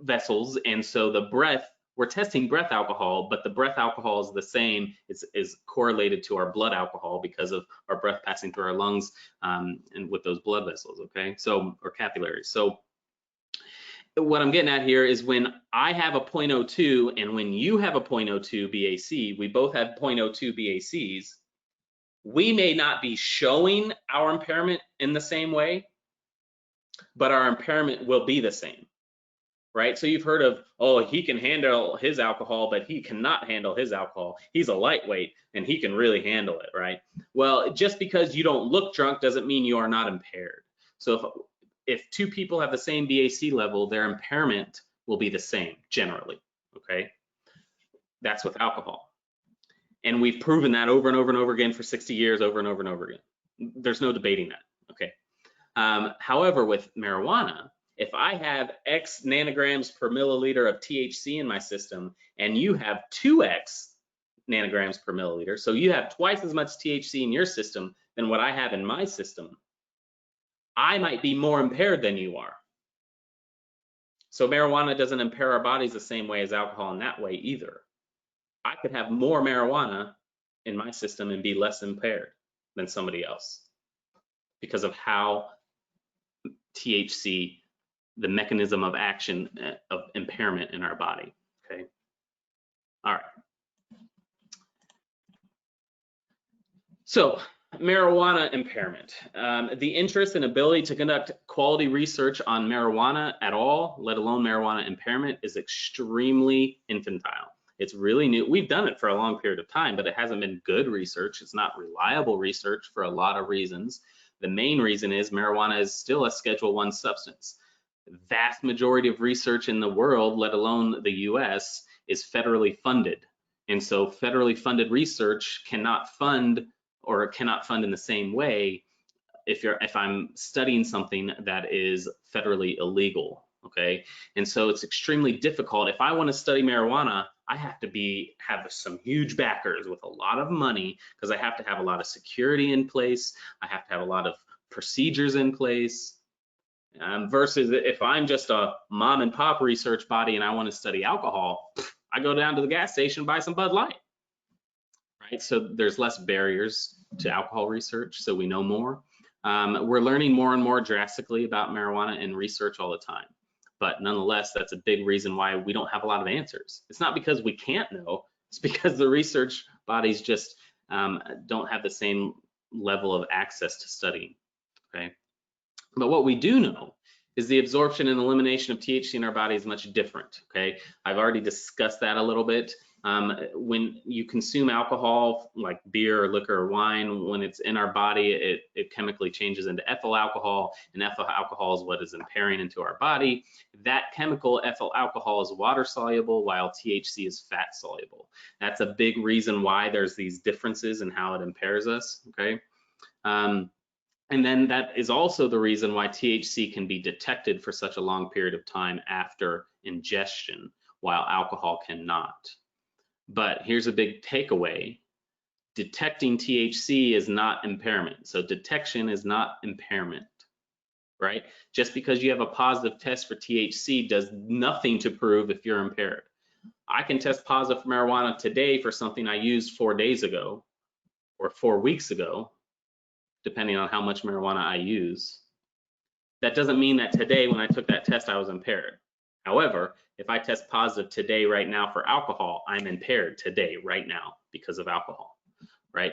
vessels, and so the breath, we're testing breath alcohol, but the breath alcohol is the same, is correlated to our blood alcohol because of our breath passing through our lungs and with those blood vessels, okay? So, or capillaries. So what I'm getting at here is when I have a 0.02 and when you have a 0.02 BAC, we both have 0.02 BACs, we may not be showing our impairment in the same way, but our impairment will be the same. Right? So you've heard of, oh, he can handle his alcohol, but he cannot handle his alcohol. He's a lightweight and he can really handle it, right? Well, just because you don't look drunk doesn't mean you are not impaired. So if two people have the same BAC level, their impairment will be the same generally, okay? That's with alcohol. And we've proven that over and over and over again for 60 years, over and over and over again. There's no debating that, okay? However, with marijuana, if I have X nanograms per milliliter of THC in my system and you have 2X nanograms per milliliter, so you have twice as much THC in your system than what I have in my system, I might be more impaired than you are. So marijuana doesn't impair our bodies the same way as alcohol in that way either. I could have more marijuana in my system and be less impaired than somebody else because of how THC, the mechanism of action of impairment in our body, okay? All right. So marijuana impairment. The interest and ability to conduct quality research on marijuana at all, let alone marijuana impairment, is extremely infantile. It's really new. We've done it for a long period of time, but it hasn't been good research. It's not reliable research for a lot of reasons. The main reason is marijuana is still a Schedule I substance. The vast majority of research in the world, let alone the US, is federally funded. And so federally funded research cannot fund or cannot fund in the same way if I'm studying something that is federally illegal, okay? And so it's extremely difficult. If I want to study marijuana, I have to have some huge backers with a lot of money because I have to have a lot of security in place. I have to have a lot of procedures in place. Versus if I'm just a mom and pop research body and I want to study alcohol, I go down to the gas station, buy some Bud Light, right? So there's less barriers to alcohol research, so we know more. We're learning more and more drastically about marijuana in research all the time. But nonetheless, that's a big reason why we don't have a lot of answers. It's not because we can't know, it's because the research bodies just don't have the same level of access to studying, okay? But what we do know is the absorption and elimination of THC in our body is much different, okay? I've already discussed that a little bit. When you consume alcohol, like beer or liquor or wine, when it's in our body, it chemically changes into ethyl alcohol, and ethyl alcohol is what is impairing into our body. That chemical, ethyl alcohol, is water soluble, while THC is fat soluble. That's a big reason why there's these differences in how it impairs us, okay? And then that is also the reason why THC can be detected for such a long period of time after ingestion, while alcohol cannot. But here's a big takeaway. Detecting THC is not impairment. So detection is not impairment, right? Just because you have a positive test for THC does nothing to prove if you're impaired. I can test positive for marijuana today for something I used 4 days ago or 4 weeks ago, depending on how much marijuana I use. That doesn't mean that today when I took that test, I was impaired. However, if I test positive today, right now for alcohol, I'm impaired today, right now, because of alcohol, right?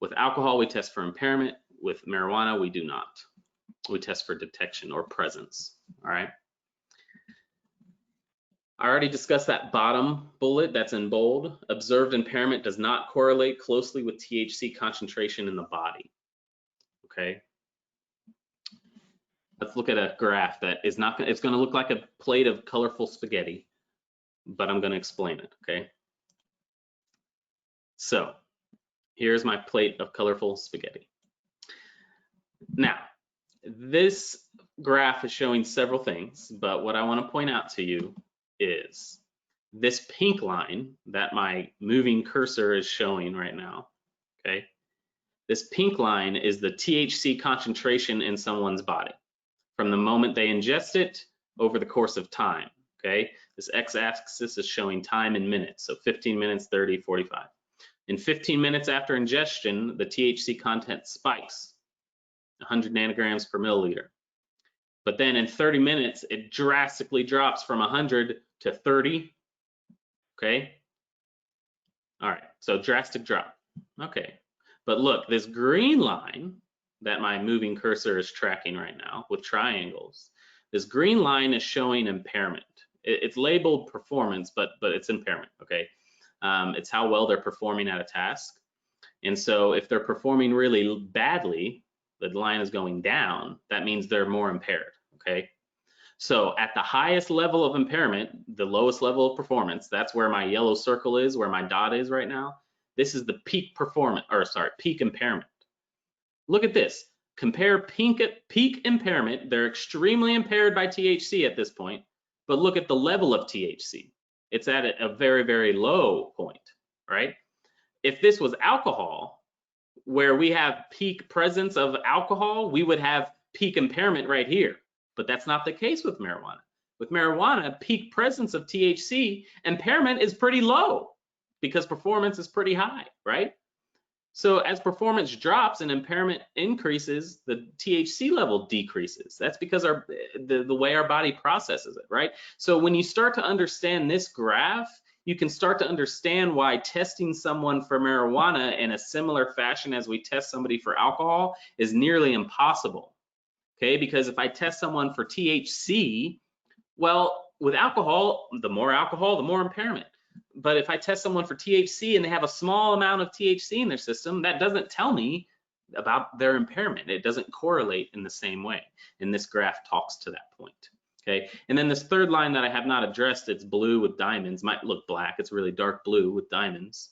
With alcohol, we test for impairment. With marijuana, we do not. We test for detection or presence, all right? I already discussed that bottom bullet that's in bold. Observed impairment does not correlate closely with THC concentration in the body. Okay. Let's look at a graph that is not, it's going to look like a plate of colorful spaghetti, but I'm going to explain it. Okay. So here's my plate of colorful spaghetti. Now, this graph is showing several things, but what I want to point out to you is this pink line that my moving cursor is showing right now, okay? This pink line is the THC concentration in someone's body from the moment they ingest it over the course of time, okay? This x-axis is showing time in minutes, so 15 minutes, 30, 45. In 15 minutes after ingestion, the THC content spikes, 100 nanograms per milliliter. But then in 30 minutes, it drastically drops from 100 to 30, okay? All right, so drastic drop, okay. But look, this green line that my moving cursor is tracking right now with triangles, this green line is showing impairment. It's labeled performance, but it's impairment, okay? It's how well they're performing at a task. And so if they're performing really badly, the line is going down, that means they're more impaired, okay? So at the highest level of impairment, the lowest level of performance, that's where my yellow circle is, where my dot is right now. This is the peak performance, or sorry, peak impairment. Look at this. Compare peak impairment. They're extremely impaired by THC at this point, but look at the level of THC. It's at a very, very low point, right? If this was alcohol, where we have peak presence of alcohol, we would have peak impairment right here. But that's not the case with marijuana. With marijuana, peak presence of THC, impairment is pretty low because performance is pretty high, right? So as performance drops and impairment increases, the THC level decreases. That's because the way our body processes it, right? So when you start to understand this graph, you can start to understand why testing someone for marijuana in a similar fashion as we test somebody for alcohol is nearly impossible. Okay, because if I test someone for THC, well, with alcohol, the more impairment. But if I test someone for THC and they have a small amount of THC in their system, that doesn't tell me about their impairment. It doesn't correlate in the same way. And this graph talks to that point. Okay, and then this third line that I have not addressed, it's blue with diamonds, might look black, it's really dark blue with diamonds.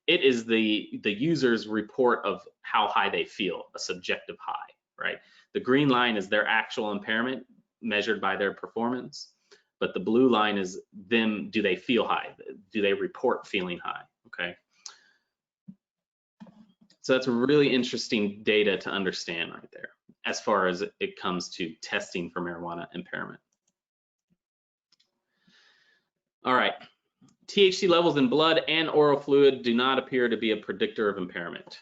It is the user's report of how high they feel, a subjective high, right? The green line is their actual impairment measured by their performance, but the blue line is them, do they feel high? Do they report feeling high, okay? So that's really interesting data to understand right there as far as it comes to testing for marijuana impairment. All right, THC levels in blood and oral fluid do not appear to be a predictor of impairment.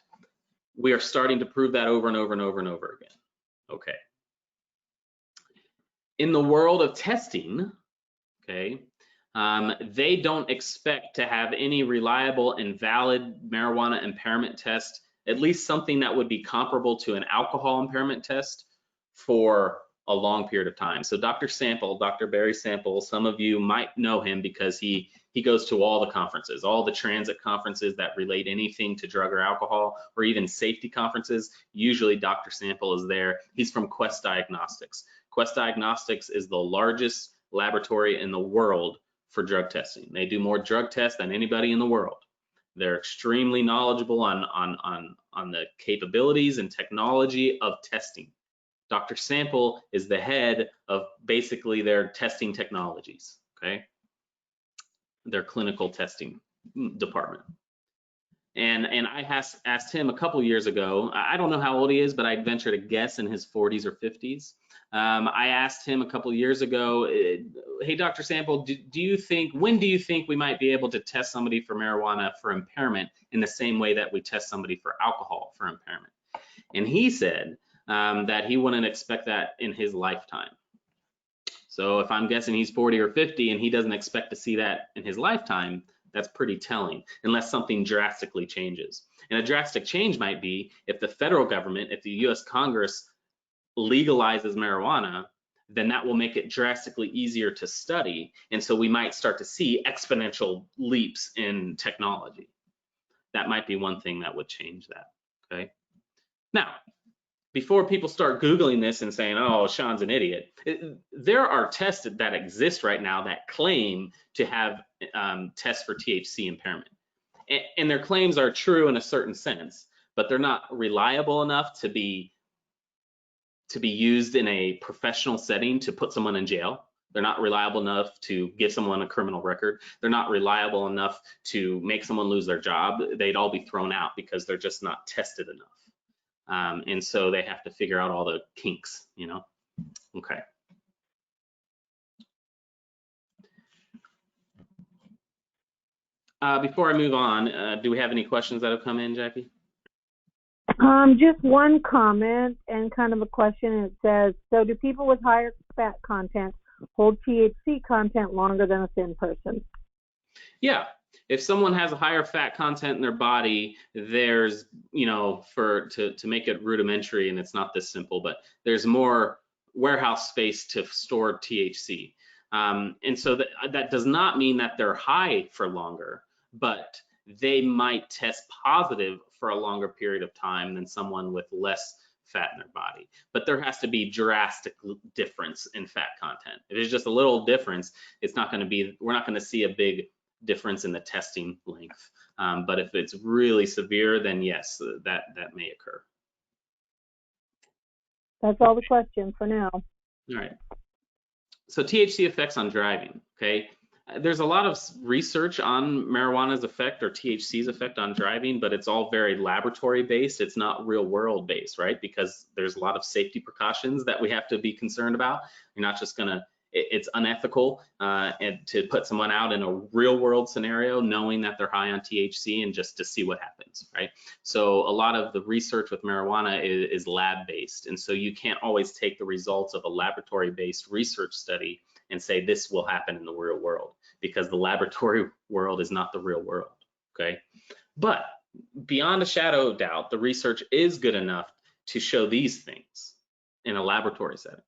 We are starting to prove that over and over and over and over again. Okay. In the world of testing, okay, they don't expect to have any reliable and valid marijuana impairment test, at least something that would be comparable to an alcohol impairment test for a long period of time. So Dr. Sample, Dr. Barry Sample, some of you might know him because he goes to all the conferences, all the transit conferences that relate anything to drug or alcohol, or even safety conferences. Usually Dr. Sample is there. He's from Quest Diagnostics. Quest Diagnostics is the largest laboratory in the world for drug testing. They do more drug tests than anybody in the world. They're extremely knowledgeable on the capabilities and technology of testing. Dr. Sample is the head of basically their testing technologies, okay? Their clinical testing department. And I asked him a couple years ago, I don't know how old he is, but I'd venture to guess in his 40s or 50s. I asked him a couple years ago, hey, Dr. Sample, when do you think we might be able to test somebody for marijuana for impairment in the same way that we test somebody for alcohol for impairment? And he said that he wouldn't expect that in his lifetime. So if I'm guessing he's 40 or 50 and he doesn't expect to see that in his lifetime, that's pretty telling, unless something drastically changes. And a drastic change might be if the federal government, if the US Congress legalizes marijuana, then that will make it drastically easier to study. And so we might start to see exponential leaps in technology. That might be one thing that would change that, okay? Now, before people start Googling this and saying, oh, Sean's an idiot, there are tests that exist right now that claim to have tests for THC impairment. And their claims are true in a certain sense, but they're not reliable enough to be used in a professional setting to put someone in jail. They're not reliable enough to give someone a criminal record. They're not reliable enough to make someone lose their job. They'd all be thrown out because they're just not tested enough. And so they have to figure out all the kinks, you know? Okay. Before I move on, do we have any questions that have come in, Jackie? Just one comment and kind of a question. It says, so do people with higher fat content hold THC content longer than a thin person? Yeah, if someone has a higher fat content in their body, there's, you know, to make it rudimentary, and it's not this simple, but there's more warehouse space to store THC. And so that does not mean that they're high for longer, but they might test positive for a longer period of time than someone with less fat in their body. But there has to be drastic difference in fat content. If it's just a little difference, it's not going to be, we're not going to see a big difference in the testing length. But if it's really severe, then yes, that may occur. That's all the question for now. All right. So THC effects on driving, okay? There's a lot of research on marijuana's effect or THC's effect on driving, but it's all very laboratory based. It's not real world based, right? Because there's a lot of safety precautions that we have to be concerned about. You're not just gonna, it's unethical and to put someone out in a real world scenario knowing that they're high on THC and just to see what happens, right? So a lot of the research with marijuana is lab based. And so you can't always take the results of a laboratory based research study and say this will happen in the real world, because the laboratory world is not the real world, okay? But beyond a shadow of doubt, the research is good enough to show these things in a laboratory setting,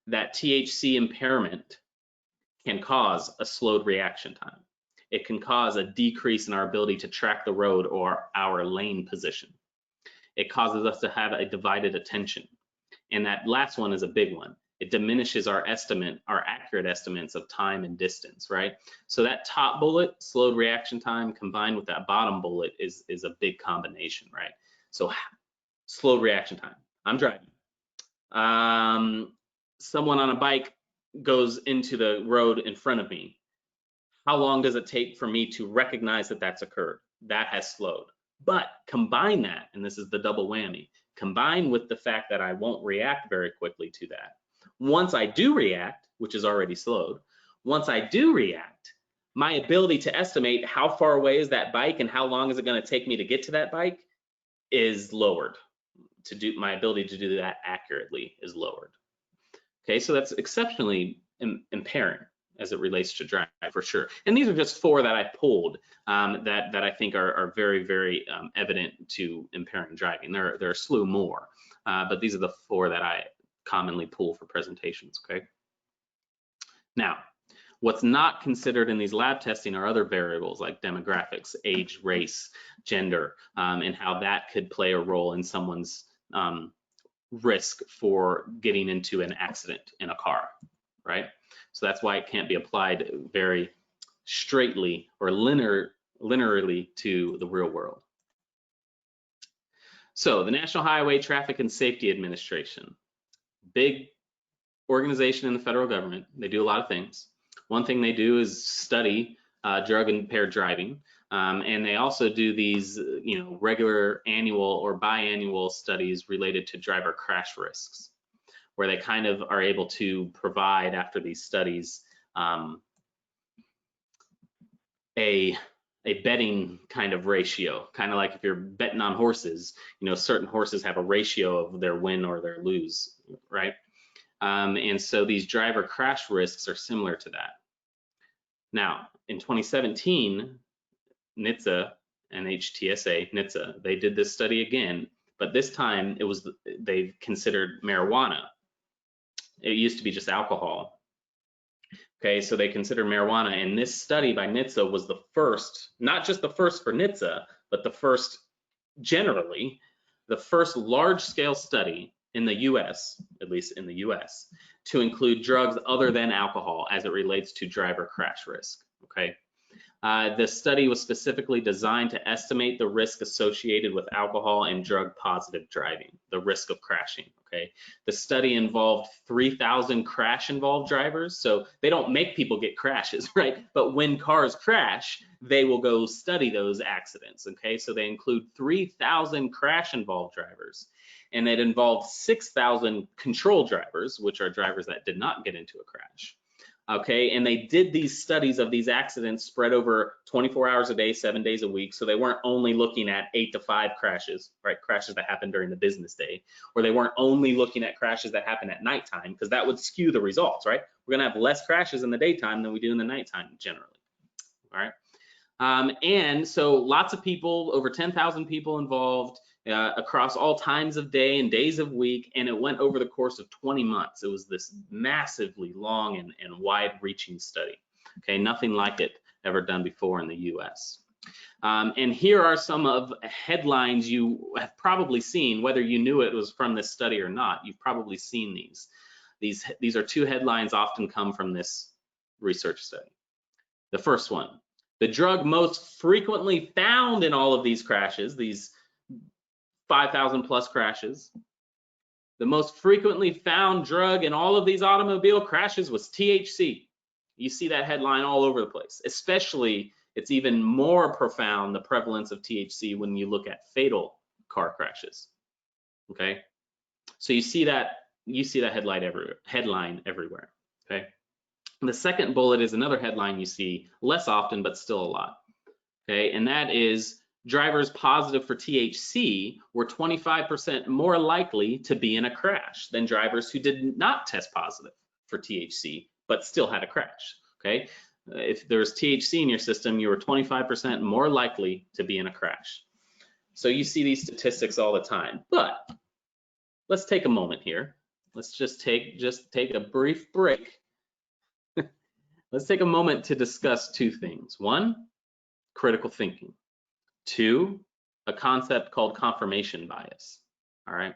that THC impairment can cause a slowed reaction time. It can cause a decrease in our ability to track the road or our lane position. It causes us to have a divided attention. And that last one is a big one. It diminishes our accurate estimates of time and distance, right? So that top bullet, slowed reaction time, combined with that bottom bullet is a big combination, right? So slowed reaction time. I'm driving. Someone on a bike goes into the road in front of me. How long does it take for me to recognize that that's occurred? That has slowed. But combine that, and this is the double whammy, combine with the fact that I won't react very quickly to that. Once I do react, which is already slowed, once I do react, my ability to estimate how far away is that bike and how long is it going to take me to get to that bike is lowered. My ability to do that accurately is lowered. Okay, so that's exceptionally impairing as it relates to driving for sure. And these are just 4 that I pulled that I think are very, very evident to impairing driving. There are a slew more, but these are the 4 that I commonly pull for presentations, okay? Now, what's not considered in these lab testing are other variables like demographics, age, race, gender, and how that could play a role in someone's risk for getting into an accident in a car, right? So that's why it can't be applied very straightly or linearly to the real world. So the National Highway Traffic and Safety Administration, big organization in the federal government. They do a lot of things. One thing they do is study drug impaired driving, and they also do these, regular annual or biannual studies related to driver crash risks, where they kind of are able to provide after these studies a betting kind of ratio, kind of like if you're betting on horses, certain horses have a ratio of their win or their lose, right? And so these driver crash risks are similar to that. Now, in 2017, NHTSA, NHTSA, they did this study again, but this time they considered marijuana It used to be just alcohol. Okay, so they consider marijuana, and this study by NHTSA was the first, not just the first for NHTSA, but the first generally, the first large-scale study in the US, at least in the US, to include drugs other than alcohol as it relates to driver crash risk, okay? The study was specifically designed to estimate the risk associated with alcohol and drug-positive driving, the risk of crashing, okay? The study involved 3,000 crash-involved drivers, so they don't make people get crashes, right? But when cars crash, they will go study those accidents, okay? So they include 3,000 crash-involved drivers, and it involved 6,000 control drivers, which are drivers that did not get into a crash. Okay, and they did these studies of these accidents spread over 24 hours a day, 7 days a week. So they weren't only looking at 8 to 5 crashes, right? Crashes that happen during the business day, or they weren't only looking at crashes that happen at nighttime, because that would skew the results, right? We're gonna have less crashes in the daytime than we do in the nighttime generally, all right? And so lots of people, over 10,000 people involved across all times of day and days of week, and it went over the course of 20 months. It was this massively long and wide-reaching study. Okay, nothing like it ever done before in the US. And here are some of headlines you have probably seen, whether you knew it was from this study or not. You've probably seen these. These are two headlines often come from this research study. The first one, the drug most frequently found in all of these crashes, these 5,000 plus crashes, the most frequently found drug in all of these automobile crashes was THC. You see that headline all over the place. Especially, it's even more profound, the prevalence of THC, when you look at fatal car crashes. Okay, so you see that headline everywhere. Okay. The second bullet is another headline you see less often, but still a lot. Okay, and that is drivers positive for THC were 25% more likely to be in a crash than drivers who did not test positive for THC, but still had a crash. Okay, if there's THC in your system, you were 25% more likely to be in a crash. So you see these statistics all the time, but let's take a moment here. Let's just take a brief break. Let's take a moment to discuss two things. One, critical thinking. Two, a concept called confirmation bias. All right.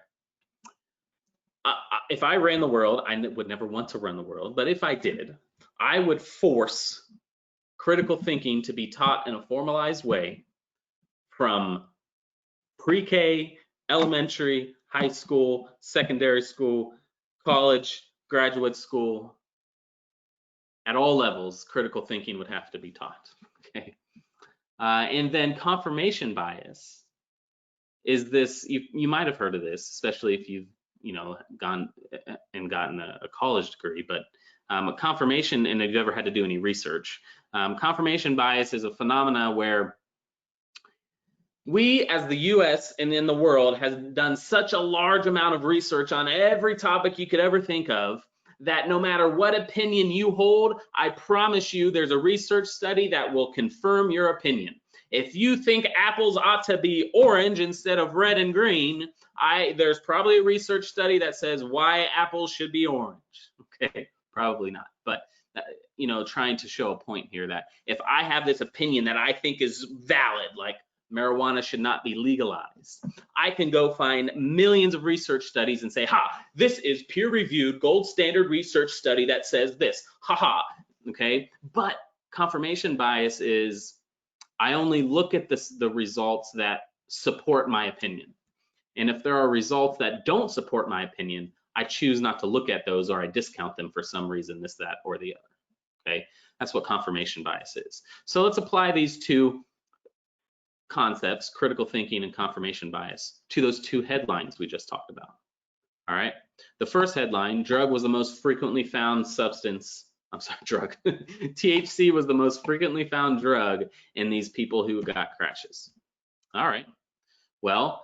If I ran the world, I would never want to run the world, but if I did, I would force critical thinking to be taught in a formalized way from pre-K, elementary, high school, secondary school, college, graduate school. At all levels, critical thinking would have to be taught. Okay. And then confirmation bias is this, you might have heard of this, especially if you've gone and gotten a college degree, but confirmation, and if you've ever had to do any research, confirmation bias is a phenomena where we as the US and in the world has done such a large amount of research on every topic you could ever think of, that no matter what opinion you hold, I promise you there's a research study that will confirm your opinion. If you think apples ought to be orange instead of red and green, there's probably a research study that says why apples should be orange. Okay, probably not, but trying to show a point here that if I have this opinion that I think is valid, like marijuana should not be legalized, I can go find millions of research studies and say, this is peer-reviewed gold standard research study that says this, okay? But confirmation bias is, I only look at the results that support my opinion. And if there are results that don't support my opinion, I choose not to look at those, or I discount them for some reason, this, that, or the other, okay? That's what confirmation bias is. So let's apply these two concepts, critical thinking and confirmation bias, to those two headlines we just talked about. All right. The first headline, drug was the most frequently found substance. I'm sorry, drug. THC was the most frequently found drug in these people who got crashes. All right. Well,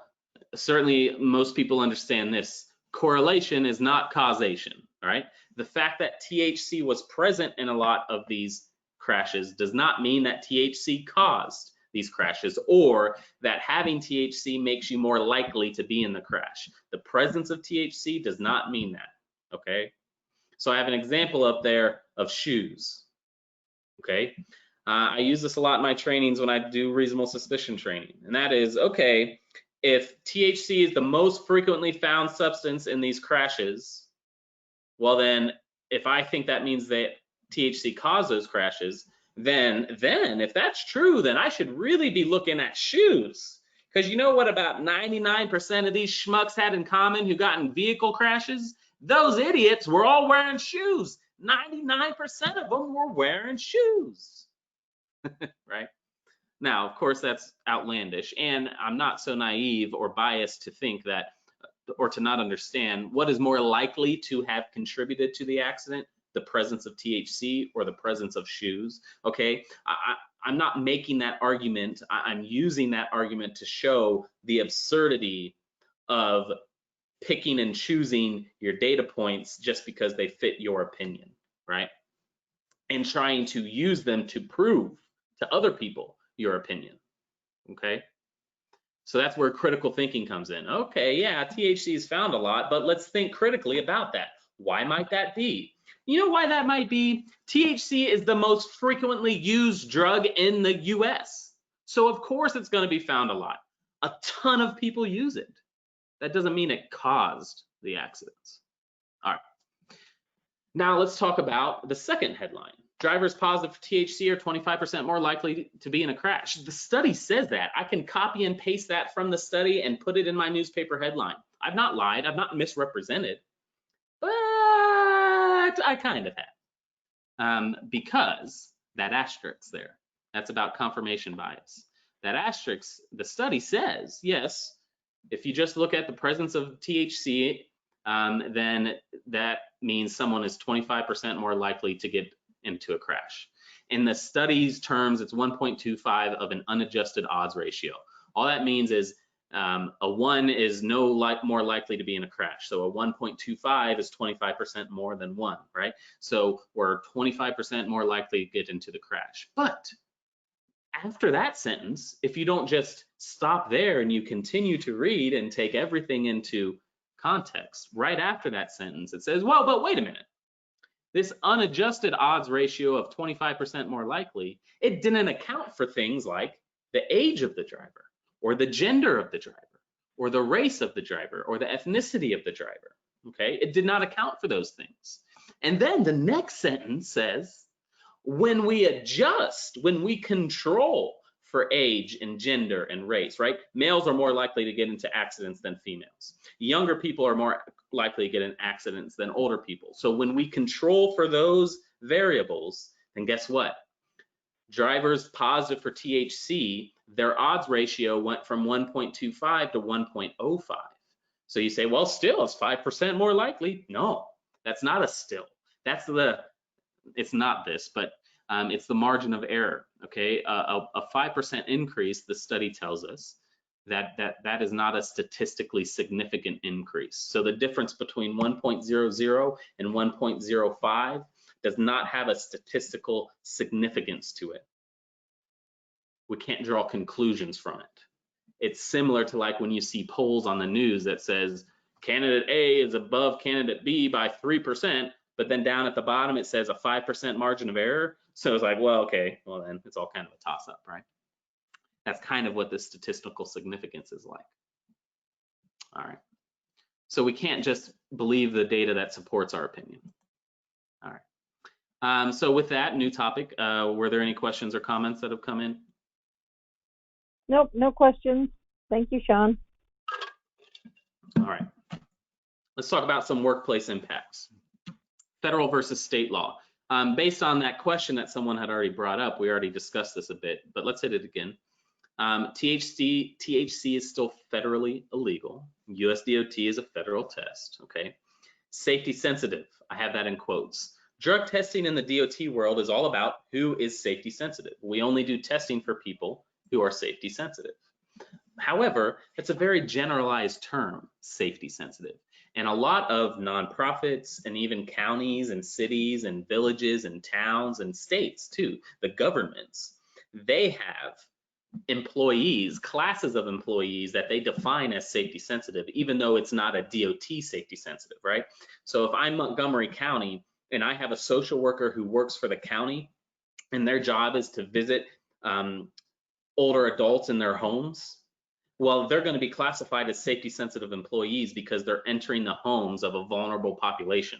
certainly most people understand this. Correlation is not causation. All right. The fact that THC was present in a lot of these crashes does not mean that THC caused these crashes, or that having THC makes you more likely to be in the crash. The presence of THC does not mean that, okay? So I have an example up there of shoes, okay? I use this a lot in my trainings when I do reasonable suspicion training, and that is, okay, if THC is the most frequently found substance in these crashes, well then, if I think that means that THC caused those crashes, then if that's true, then I should really be looking at shoes. Because you know what about 99% of these schmucks had in common who got in vehicle crashes? Those idiots were all wearing shoes. 99% of them were wearing shoes. Right? Now, of course, that's outlandish, and I'm not so naive or biased to think that, or to not understand what is more likely to have contributed to the accident, the presence of THC or the presence of shoes. Okay, I'm not making that argument. I'm using that argument to show the absurdity of picking and choosing your data points just because they fit your opinion, right? And trying to use them to prove to other people your opinion, okay? So that's where critical thinking comes in. Okay, yeah, THC is found a lot, but let's think critically about that. Why might that be? You know why that might be? THC is the most frequently used drug in the US. So of course it's going to be found a lot. A ton of people use it. That doesn't mean it caused the accidents. All right. Now let's talk about the second headline. Drivers positive for THC are 25% more likely to be in a crash. The study says that. I can copy and paste that from the study and put it in my newspaper headline. I've not lied. I've not misrepresented, but I kind of have. Because that asterisk there, that's about confirmation bias. That asterisk, the study says, yes, if you just look at the presence of THC, then that means someone is 25% more likely to get into a crash. In the study's terms, it's 1.25 of an unadjusted odds ratio. All that means is a 1 is more likely to be in a crash. So a 1.25 is 25% more than 1, right? So we're 25% more likely to get into the crash. But after that sentence, if you don't just stop there and you continue to read and take everything into context, right after that sentence, it says, well, but wait a minute. This unadjusted odds ratio of 25% more likely, it didn't account for things like the age of the driver, or the gender of the driver, or the race of the driver, or the ethnicity of the driver, okay? It did not account for those things. And then the next sentence says, when we adjust, when we control for age and gender and race, right? Males are more likely to get into accidents than females. Younger people are more likely to get in accidents than older people. So when we control for those variables, then guess what? Drivers positive for THC, their odds ratio went from 1.25 to 1.05. So you say, well, still it's 5% more likely. No, that's not a still. That's it's not this, but it's the margin of error, okay? A 5% increase, the study tells us, that is not a statistically significant increase. So the difference between 1.00 and 1.05 does not have a statistical significance to it. We can't draw conclusions from it. It's similar to like when you see polls on the news that says candidate A is above candidate B by 3%, but then down at the bottom it says a 5% margin of error. So it's like, well, okay, well then it's all kind of a toss-up, right? That's kind of what the statistical significance is like. All right. So we can't just believe the data that supports our opinion. All right. So with that new topic, were there any questions or comments that have come in? Nope, no questions. Thank you, Sean. All right. Let's talk about some workplace impacts. Federal versus state law. Based on that question that someone had already brought up, we already discussed this a bit, but let's hit it again. THC is still federally illegal. USDOT is a federal test, okay? Safety sensitive, I have that in quotes. Drug testing in the DOT world is all about who is safety sensitive. We only do testing for people who are safety sensitive. However, it's a very generalized term, safety sensitive. And a lot of nonprofits and even counties and cities and villages and towns and states too, the governments, they have employees, classes of employees that they define as safety sensitive, even though it's not a DOT safety sensitive, right? So if I'm Montgomery County and I have a social worker who works for the county, and their job is to visit older adults in their homes, well, they're going to be classified as safety sensitive employees because they're entering the homes of a vulnerable population.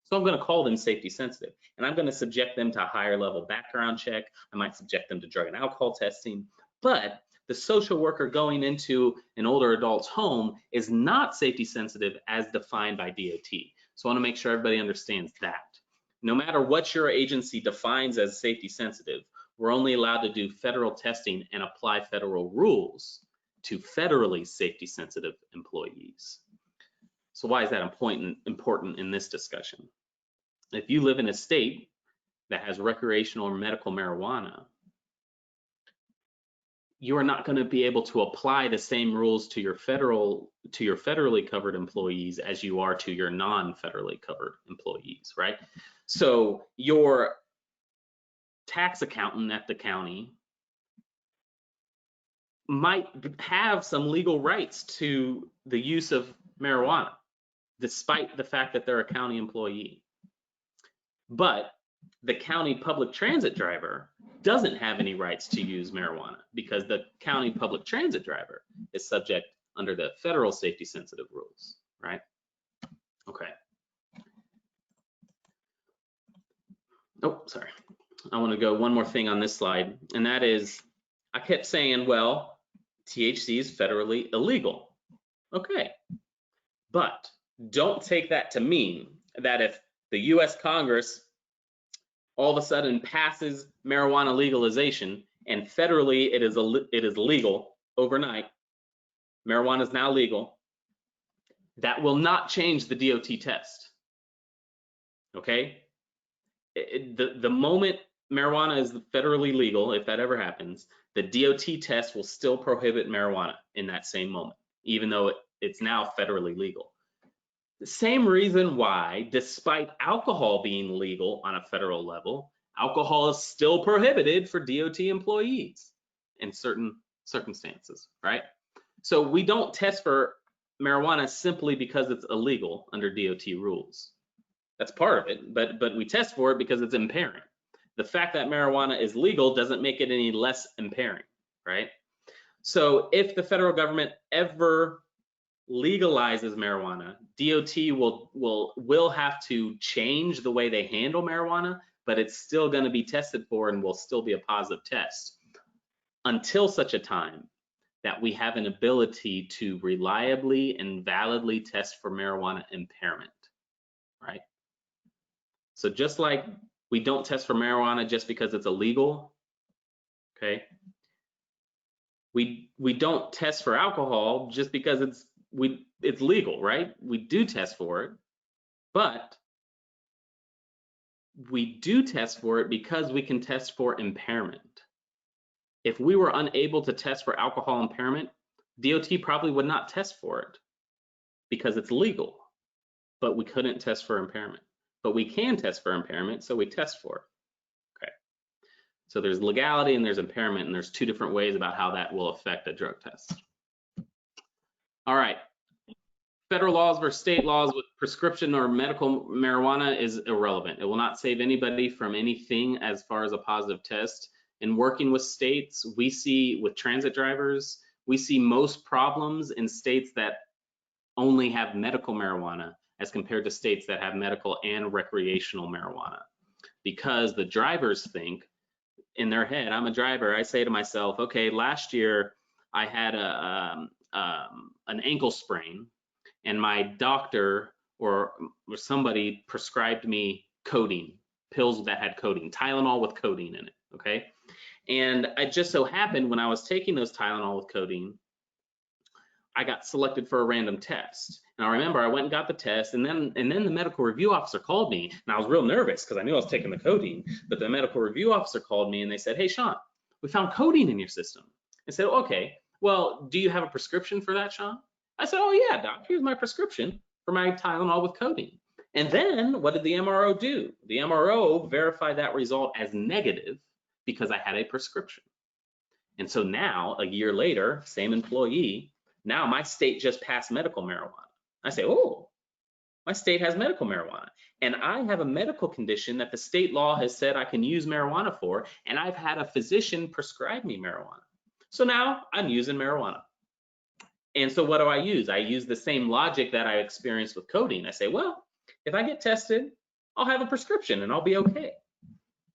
So I'm going to call them safety sensitive, and I'm going to subject them to a higher level background check. I might subject them to drug and alcohol testing, but the social worker going into an older adult's home is not safety sensitive as defined by DOT. So I want to make sure everybody understands that. No matter what your agency defines as safety sensitive, we're only allowed to do federal testing and apply federal rules to federally safety sensitive employees. So why is that important in this discussion? If you live in a state that has recreational or medical marijuana, you are not going to be able to apply the same rules to your federally covered employees as you are to your non-federally covered employees, right? So your tax accountant at the county might have some legal rights to the use of marijuana, despite the fact that they're a county employee. But the county public transit driver doesn't have any rights to use marijuana because the county public transit driver is subject under the federal safety sensitive rules, right? Okay. Oh, sorry. I want to go one more thing on this slide, and that is, I kept saying, well, THC is federally illegal. Okay. But don't take that to mean that if the US Congress all of a sudden passes marijuana legalization and federally it is legal overnight, marijuana is now legal, that will not change the DOT test. Okay? The moment marijuana is federally legal, if that ever happens, the DOT test will still prohibit marijuana in that same moment, even though it's now federally legal. The same reason why, despite alcohol being legal on a federal level, alcohol is still prohibited for DOT employees in certain circumstances, right? So we don't test for marijuana simply because it's illegal under DOT rules. That's part of it, but we test for it because it's impairing. The fact that marijuana is legal doesn't make it any less impairing, right? So if the federal government ever legalizes marijuana, DOT will have to change the way they handle marijuana, but it's still going to be tested for and will still be a positive test until such a time that we have an ability to reliably and validly test for marijuana impairment, right? So just like we don't test for marijuana just because it's illegal, okay? We don't test for alcohol just because it's legal, right? We do test for it, but we do test for it because we can test for impairment. If we were unable to test for alcohol impairment, DOT probably would not test for it because it's legal, but we couldn't test for impairment. But we can test for impairment, so we test for it. Okay. So there's legality and there's impairment, and there's two different ways about how that will affect a drug test. All right. Federal laws versus state laws with prescription or medical marijuana is irrelevant. It will not save anybody from anything as far as a positive test. In working with states, we see with transit drivers, we see most problems in states that only have medical marijuana as compared to states that have medical and recreational marijuana. Because the drivers think in their head, I'm a driver, I say to myself, okay, last year I had an ankle sprain, and my doctor or somebody prescribed me codeine, pills that had codeine, Tylenol with codeine in it, okay? And it just so happened when I was taking those Tylenol with codeine, I got selected for a random test. And I remember I went and got the test, and then the medical review officer called me, and I was real nervous because I knew I was taking the codeine, but the medical review officer called me and they said, hey, Sean, we found codeine in your system. I said, okay, well, do you have a prescription for that, Sean? I said, oh yeah, doc, here's my prescription for my Tylenol with codeine. And then what did the MRO do? The MRO verified that result as negative because I had a prescription. And so now, a year later, same employee, now my state just passed medical marijuana. I say, oh, My state has medical marijuana. And I have a medical condition that the state law has said I can use marijuana for, and I've had a physician prescribe me marijuana. So now I'm using marijuana. And so what do I use? I use the same logic that I experienced with coding. I say, well, if I get tested, I'll have a prescription and I'll be okay.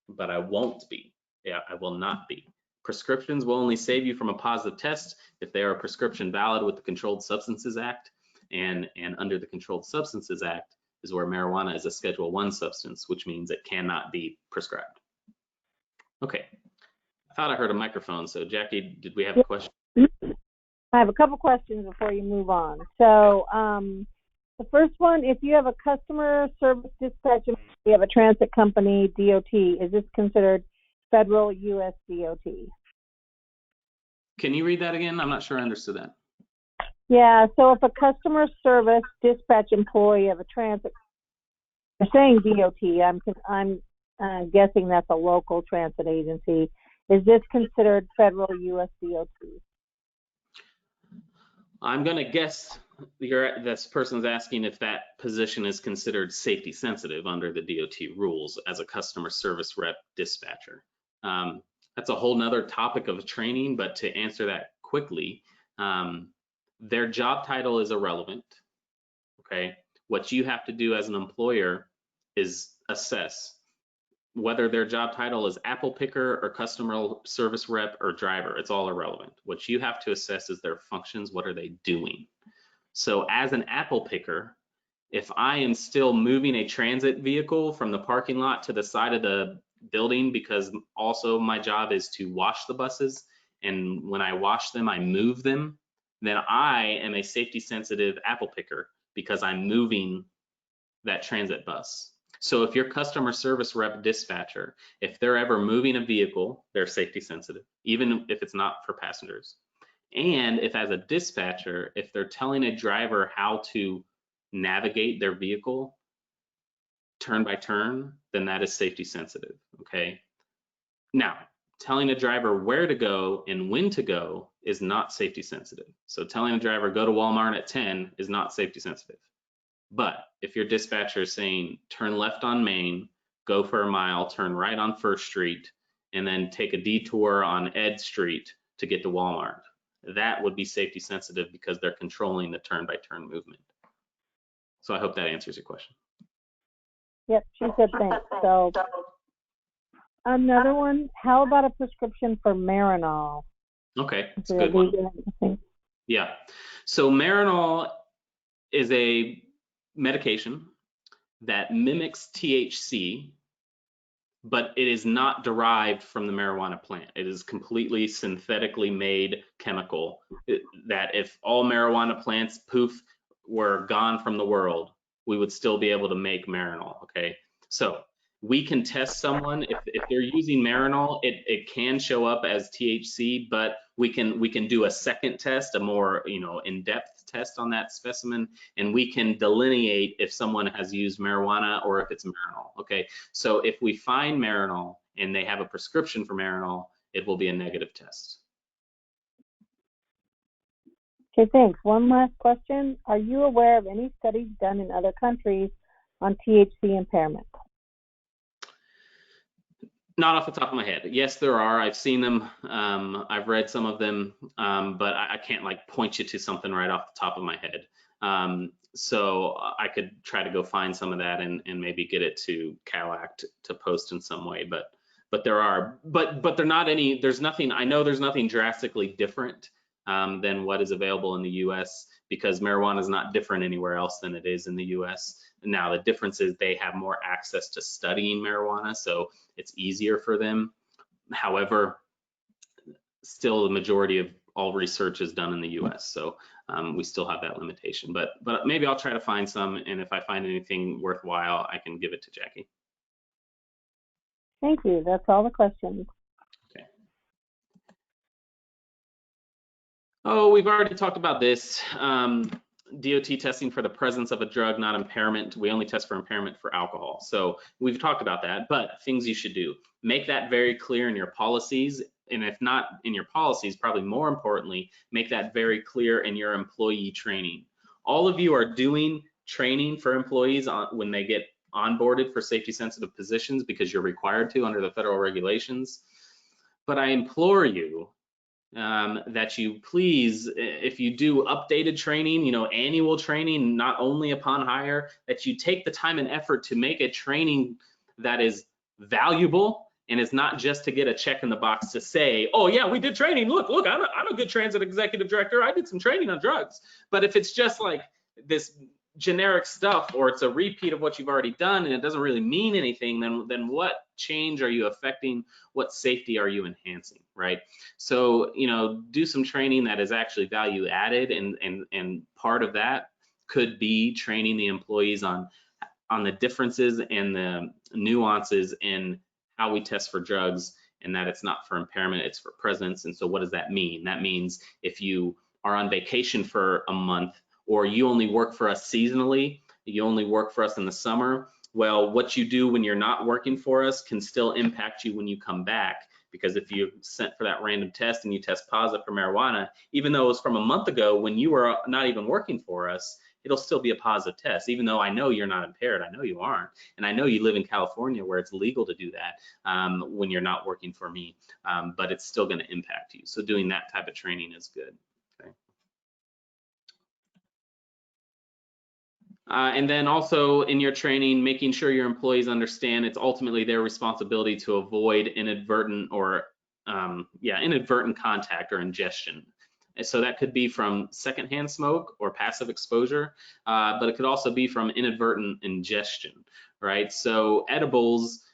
But I won't be. Yeah, I will not be. Prescriptions will only save you from a positive test if they are a prescription valid with the Controlled Substances Act. And under the Controlled Substances Act is where marijuana is a Schedule I substance, which means it cannot be prescribed. Okay, I thought I heard a microphone. So Jackie, did we have a question? I have a couple questions before you move on. So the first one, if you have a customer service dispatch, you have a transit company, DOT, is this considered federal U.S. DOT? Can you read that again? I'm not sure I understood that. Yeah, so if a customer service dispatch employee of a transit, they're saying DOT, I'm guessing that's a local transit agency. Is this considered federal U.S. DOT? I'm going to guess this person's asking if that position is considered safety sensitive under the DOT rules as a customer service rep dispatcher. That's a whole nother topic of training, but to answer that quickly, their job title is irrelevant, okay? What you have to do as an employer is assess whether their job title is apple picker or customer service rep or driver. It's all irrelevant. What you have to assess is their functions. What are they doing? So as an apple picker, if I am still moving a transit vehicle from the parking lot to the side of the building, because also my job is to wash the buses, and when I wash them, I move them, then I am a safety sensitive apple picker because I'm moving that transit bus. So if your customer service rep dispatcher, if they're ever moving a vehicle, they're safety sensitive, even if it's not for passengers. And if as a dispatcher, if they're telling a driver how to navigate their vehicle turn by turn, then that is safety sensitive, okay? Now, telling a driver where to go and when to go is not safety sensitive. So telling a driver go to Walmart at 10 is not safety sensitive. But if your dispatcher is saying turn left on Main, go for a mile, turn right on First Street, and then take a detour on Ed Street to get to Walmart, that would be safety sensitive because they're controlling the turn by turn movement. So I hope that answers your question. Yep, she said thanks. So another one, how about a prescription for Marinol? Okay, that's a good one. Yeah, so Marinol is a medication that mimics THC, but it is not derived from the marijuana plant. It is completely synthetically made chemical that if all marijuana plants, poof, were gone from the world, we would still be able to make Marinol, okay? So we can test someone, if they're using Marinol, it can show up as THC, but we can do a second test, a more in-depth test on that specimen, and we can delineate if someone has used marijuana or if it's Marinol, okay? So if we find Marinol and they have a prescription for Marinol, it will be a negative test. Okay, thanks. One last question. Are you aware of any studies done in other countries on THC impairment? Not off the top of my head. Yes, there are. I've seen them. I've read some of them, but I can't like point you to something right off the top of my head. So I could try to go find some of that and maybe get it to CalAct to post in some way. But there are. But they're not any. There's nothing. I know there's nothing drastically different than what is available in the U.S. because marijuana is not different anywhere else than it is in the U.S. Now, the difference is they have more access to studying marijuana, so it's easier for them. However, still the majority of all research is done in the US, so we still have that limitation. But maybe I'll try to find some, and if I find anything worthwhile, I can give it to Jackie. Thank you. That's all the questions. Okay. Oh, we've already talked about this. DOT testing for the presence of a drug, not impairment. We only test for impairment for alcohol. So we've talked about that, but things you should do. Make that very clear in your policies. And if not in your policies, probably more importantly, make that very clear in your employee training. All of you are doing training for employees when they get onboarded for safety sensitive positions, because you're required to under the federal regulations. But I implore you that you please, if you do updated training, you know, annual training, not only upon hire, that you take the time and effort to make a training that is valuable and is not just to get a check in the box to say, oh yeah, we did training. Look, I'm a good transit executive director. I did some training on drugs. But if it's just like this generic stuff, or it's a repeat of what you've already done and it doesn't really mean anything, then what change are you affecting? What safety are you enhancing, right? So, you know, do some training that is actually value added, and part of that could be training the employees on the differences and the nuances in how we test for drugs, and that it's not for impairment, it's for presence. And so what does that mean? That means if you are on vacation for a month, or you only work for us seasonally, you only work for us in the summer, well, what you do when you're not working for us can still impact you when you come back. Because if you sent for that random test and you test positive for marijuana, even though it was from a month ago when you were not even working for us, it'll still be a positive test, even though I know you're not impaired. I know you aren't. And I know you live in California where it's legal to do that when you're not working for me, but it's still going to impact you. So doing that type of training is good. Okay. And then also in your training, making sure your employees understand it's ultimately their responsibility to avoid inadvertent or inadvertent contact or ingestion. And so that could be from secondhand smoke or passive exposure, but it could also be from inadvertent ingestion, right? So edibles,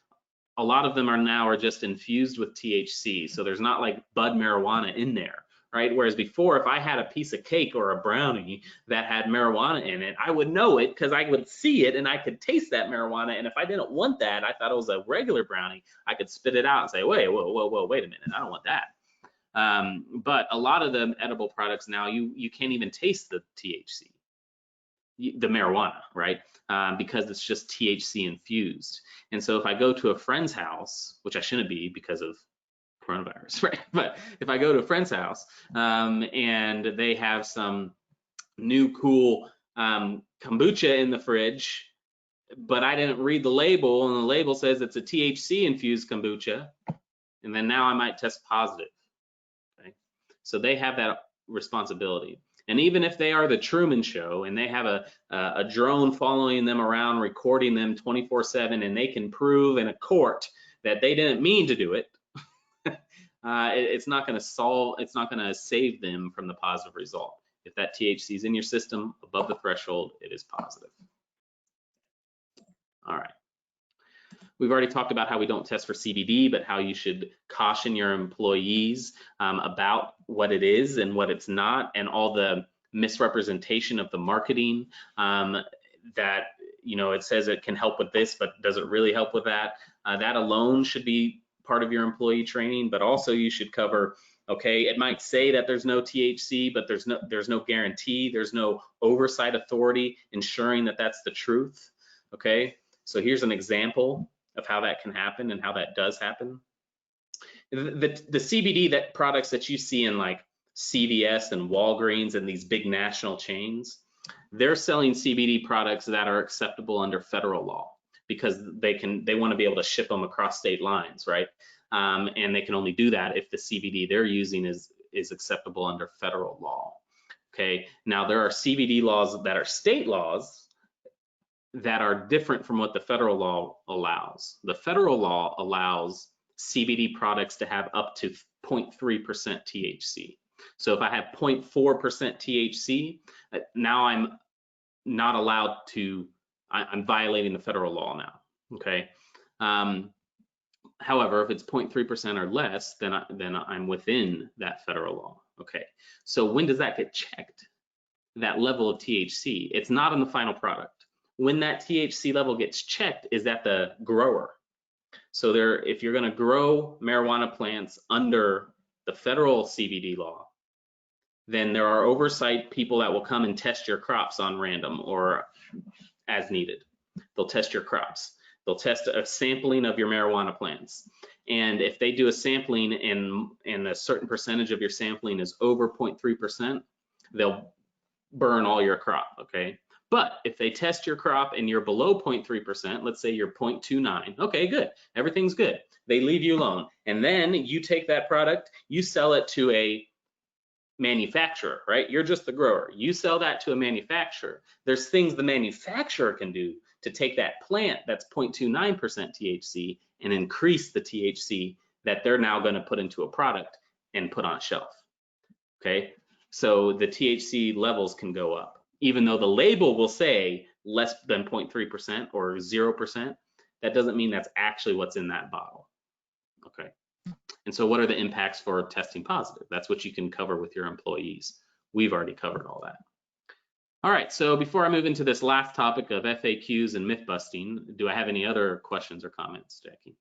a lot of them are just infused with THC. So there's not like bud marijuana in there, right? Whereas before, if I had a piece of cake or a brownie that had marijuana in it, I would know it because I would see it and I could taste that marijuana. And if I didn't want that, I thought it was a regular brownie, I could spit it out and say, wait, whoa, wait a minute, I don't want that. But a lot of the edible products now, you can't even taste the THC, the marijuana, right? Because it's just THC infused. And so if I go to a friend's house, which I shouldn't be because of coronavirus, right? But if I go to a friend's house and they have some new cool kombucha in the fridge, but I didn't read the label, and the label says it's a THC infused kombucha, and then now I might test positive. Okay? So they have that responsibility. And even if they are the Truman Show and they have a drone following them around, recording them 24/7, and they can prove in a court that they didn't mean to do it, it's not going to save them from the positive result. If that THC is in your system above the threshold, it is positive. All right. We've already talked about how we don't test for CBD, but how you should caution your employees about what it is and what it's not, and all the misrepresentation of the marketing that, you know, it says it can help with this, but does it really help with that? That alone should be part of your employee training, but also you should cover, okay, it might say that there's no THC, but there's no guarantee, there's no oversight authority ensuring that that's the truth. Okay, so here's an example of how that can happen and how that does happen. The CBD that products that you see in like CVS and Walgreens and these big national chains, they're selling CBD products that are acceptable under federal law, because they want to be able to ship them across state lines, right? And they can only do that if the CBD they're using is acceptable under federal law. Okay, now there are CBD laws that are state laws that are different from what the federal law allows. The federal law allows CBD products to have up to 0.3% THC. So if I have 0.4% THC, now I'm not allowed to, I'm violating the federal law now, okay? However, if it's 0.3% or less, then I'm within that federal law, okay? So when does that get checked, that level of THC? It's not in the final product. When that THC level gets checked is at the grower. So if you're gonna grow marijuana plants under the federal CBD law, then there are oversight people that will come and test your crops on random or as needed. They'll test your crops. They'll test a sampling of your marijuana plants. And if they do a sampling and a certain percentage of your sampling is over 0.3%, they'll burn all your crop, okay? But if they test your crop and you're below 0.3%, let's say you're 0.29, okay, good, everything's good. They leave you alone. And then you take that product, you sell it to a manufacturer, right? You're just the grower. You sell that to a manufacturer. There's things the manufacturer can do to take that plant that's 0.29% THC and increase the THC that they're now going to put into a product and put on a shelf. Okay, so the THC levels can go up, even though the label will say less than 0.3% or 0%. That doesn't mean that's actually what's in that bottle. Okay. And so what are the impacts for testing positive? That's what you can cover with your employees. We've already covered all that. All right, so before I move into this last topic of FAQs and myth busting, do I have any other questions or comments, Jackie?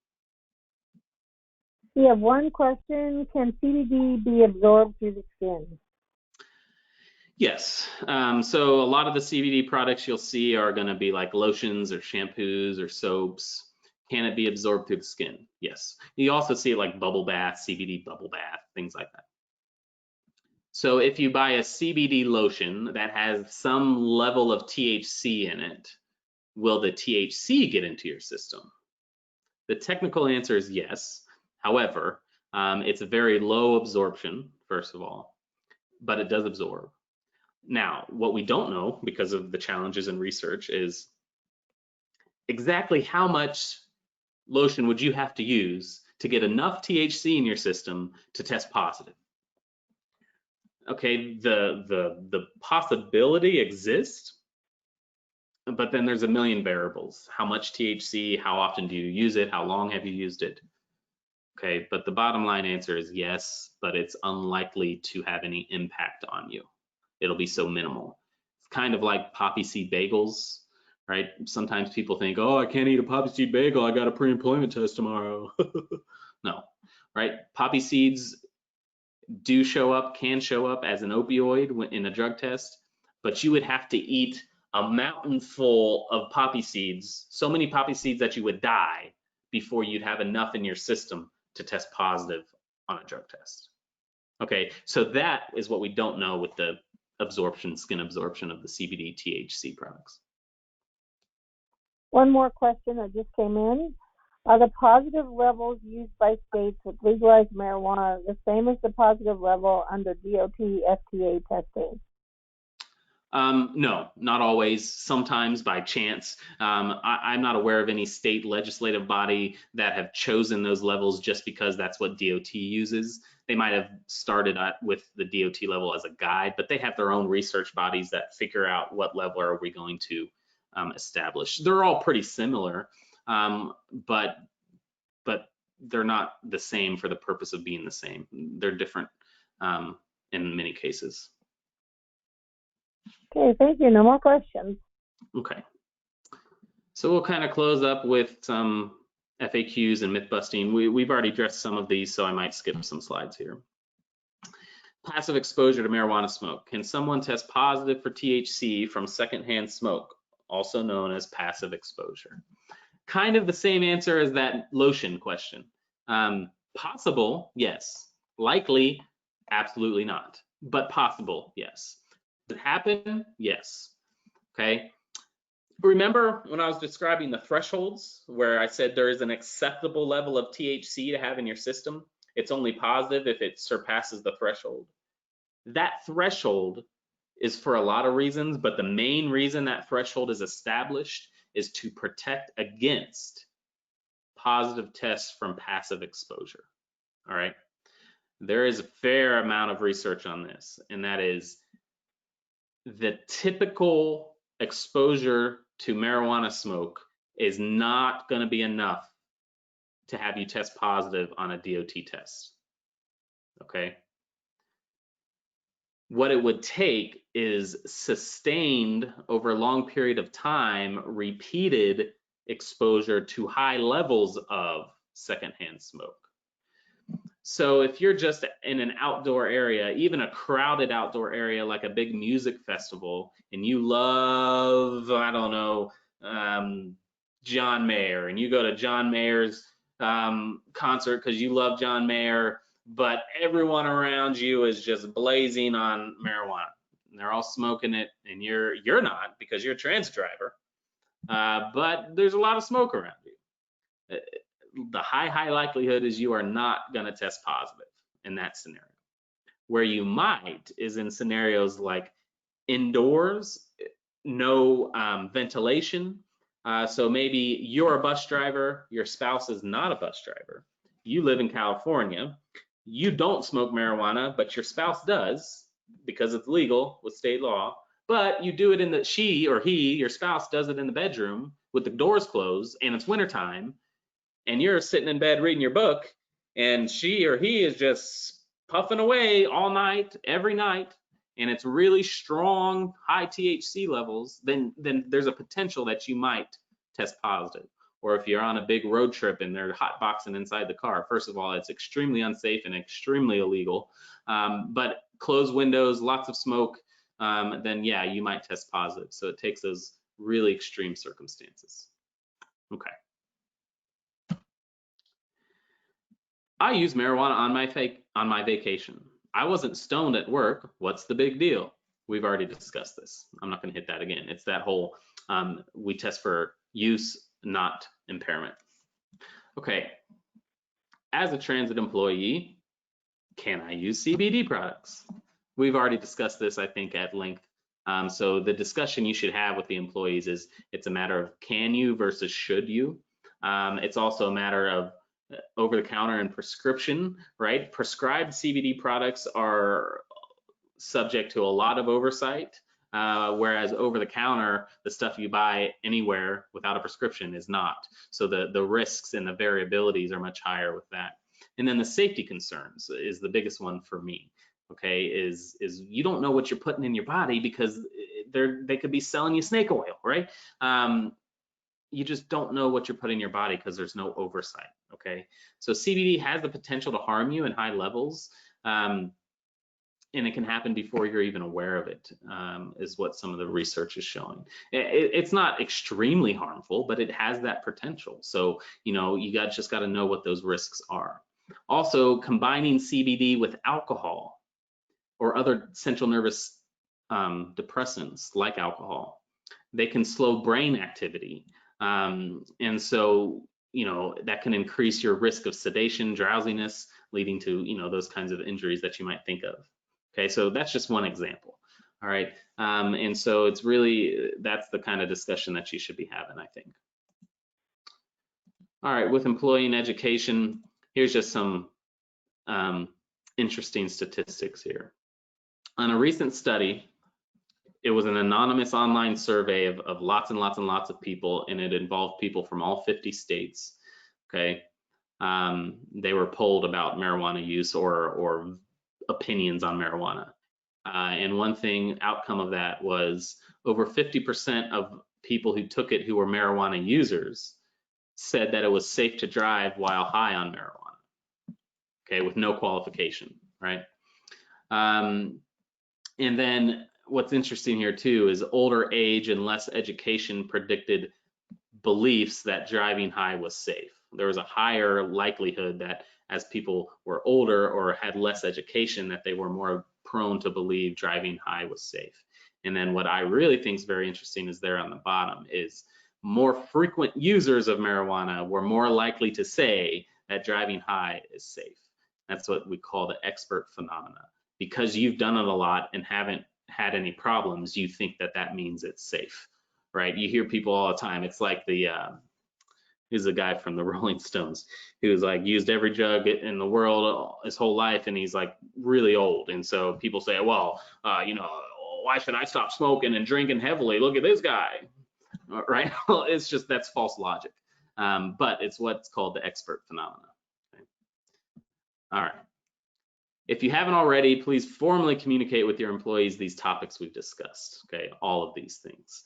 We have one question. Can CBD be absorbed through the skin? Yes. So a lot of the CBD products you'll see are going to be like lotions or shampoos or soaps. Can it be absorbed through the skin? Yes. You also see like bubble bath, CBD bubble bath, things like that. So if you buy a CBD lotion that has some level of THC in it, will the THC get into your system? The technical answer is yes. However, it's a very low absorption, first of all, but it does absorb. Now, what we don't know, because of the challenges in research, is exactly how much lotion would you have to use to get enough THC in your system to test positive? Okay, the possibility exists, but then there's a million variables. How much THC, how often do you use it, how long have you used it? Okay, but the bottom line answer is yes, but it's unlikely to have any impact on you. It'll be so minimal. It's kind of like poppy seed bagels, right? Sometimes people think, oh, I can't eat a poppy seed bagel, I got a pre-employment test tomorrow. No, right? Poppy seeds do show up, can show up as an opioid in a drug test, but you would have to eat a mountain full of poppy seeds, so many poppy seeds that you would die before you'd have enough in your system to test positive on a drug test. Okay, so that is what we don't know with the absorption, skin absorption of the CBD THC products. One more question that just came in. Are the positive levels used by states with legalized marijuana the same as the positive level under DOT FDA testing? No, not always. Sometimes by chance. I'm not aware of any state legislative body that have chosen those levels just because that's what DOT uses. They might have started with the DOT level as a guide, but they have their own research bodies that figure out what level are we going to establish. They're all pretty similar, but they're not the same for the purpose of being the same. They're different in many cases. Okay, thank you. No more questions. Okay. So we'll kind of close up with some FAQs and myth busting. We've already addressed some of these, so I might skip some slides here. Passive exposure to marijuana smoke. Can someone test positive for THC from secondhand smoke, also known as passive exposure? Kind of the same answer as that lotion question. Possible, yes. Likely, absolutely not. But possible, yes. Does it happen? Yes. Okay. Remember when I was describing the thresholds where I said there is an acceptable level of THC to have in your system? It's only positive if it surpasses the threshold. That threshold is for a lot of reasons, but the main reason that threshold is established is to protect against positive tests from passive exposure. All right. There is a fair amount of research on this, and that is the typical exposure to marijuana smoke is not going to be enough to have you test positive on a DOT test. Okay. What it would take is sustained over a long period of time, repeated exposure to high levels of secondhand smoke. So if you're just in an outdoor area, even a crowded outdoor area like a big music festival, and you love, I don't know, John Mayer, and you go to John Mayer's concert because you love John Mayer, but everyone around you is just blazing on marijuana. and they're all smoking it, and you're not because you're a trans driver, but there's a lot of smoke around you. The high likelihood is you are not going to test positive in that scenario. Where you might is in scenarios like indoors, no ventilation. So maybe you're a bus driver, your spouse is not a bus driver. You live in California, you don't smoke marijuana, but your spouse does because it's legal with state law. But you do it in the, she or he, your spouse does it in the bedroom with the doors closed and it's wintertime, and you're sitting in bed reading your book, and she or he is just puffing away all night, every night, and it's really strong, high THC levels, then there's a potential that you might test positive. Or if you're on a big road trip and they're hotboxing inside the car, first of all, it's extremely unsafe and extremely illegal. But closed windows, lots of smoke, then yeah, you might test positive. So it takes those really extreme circumstances. Okay. I use marijuana on my vacation. I wasn't stoned at work. What's the big deal? We've already discussed this. I'm not going to hit that again. It's that whole we test for use, not impairment. Okay. As a transit employee, can I use CBD products? We've already discussed this, I think, at length. So the discussion you should have with the employees is it's a matter of can you versus should you. It's also a matter of over-the-counter and prescription, right? Prescribed CBD products are subject to a lot of oversight, whereas over-the-counter, the stuff you buy anywhere without a prescription is not. So the risks and the variabilities are much higher with that. And then the safety concerns is the biggest one for me. Okay, is you don't know what you're putting in your body because they could be selling you snake oil, right? You just don't know what you're putting in your body because there's no oversight. Okay, so CBD has the potential to harm you in high levels, and it can happen before you're even aware of it, is what some of the research is showing. It's not extremely harmful, but it has that potential. So you just got to know what those risks are. Also, combining CBD with alcohol or other central nervous depressants like alcohol, they can slow brain activity. And so, that can increase your risk of sedation, drowsiness, leading to, those kinds of injuries that you might think of. Okay, so that's just one example. All right, and so it's really, that's the kind of discussion that you should be having, I think. All right, with employee and education, here's just some interesting statistics here. On a recent study, it was an anonymous online survey of lots and lots and lots of people, and it involved people from all 50 states. Okay, they were polled about marijuana use or opinions on marijuana. And one outcome of that was over 50% of people who took it who were marijuana users said that it was safe to drive while high on marijuana. Okay, with no qualification, right? And then what's interesting here too is older age and less education predicted beliefs that driving high was safe. There was a higher likelihood that as people were older or had less education, that they were more prone to believe driving high was safe. And then what I really think is very interesting is there on the bottom is more frequent users of marijuana were more likely to say that driving high is safe. That's what we call the expert phenomena. Because you've done it a lot and haven't had any problems, you think that that means it's safe, right? You hear people all the time. It's like he's a guy from the Rolling Stones who's like used every drug in the world his whole life, and he's like really old. And so people say, well, why should I stop smoking and drinking heavily? Look at this guy, right? Well, it's just, that's false logic. But it's what's called the expert phenomena. Okay. All right. If you haven't already, please formally communicate with your employees these topics we've discussed, okay, all of these things.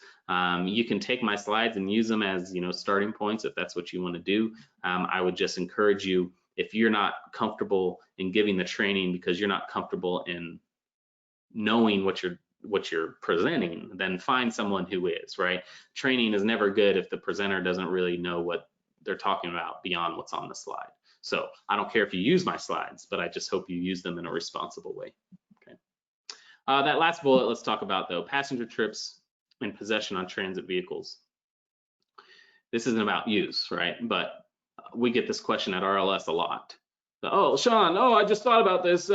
You can take my slides and use them as, starting points if that's what you want to do. I would just encourage you, if you're not comfortable in giving the training because you're not comfortable in knowing what you're presenting, then find someone who is, right? Training is never good if the presenter doesn't really know what they're talking about beyond what's on the slide. So I don't care if you use my slides, but I just hope you use them in a responsible way. Okay. That last bullet, let's talk about though, passenger trips and possession on transit vehicles. This isn't about use, right? But we get this question at RLS a lot. Oh, Sean, I just thought about this.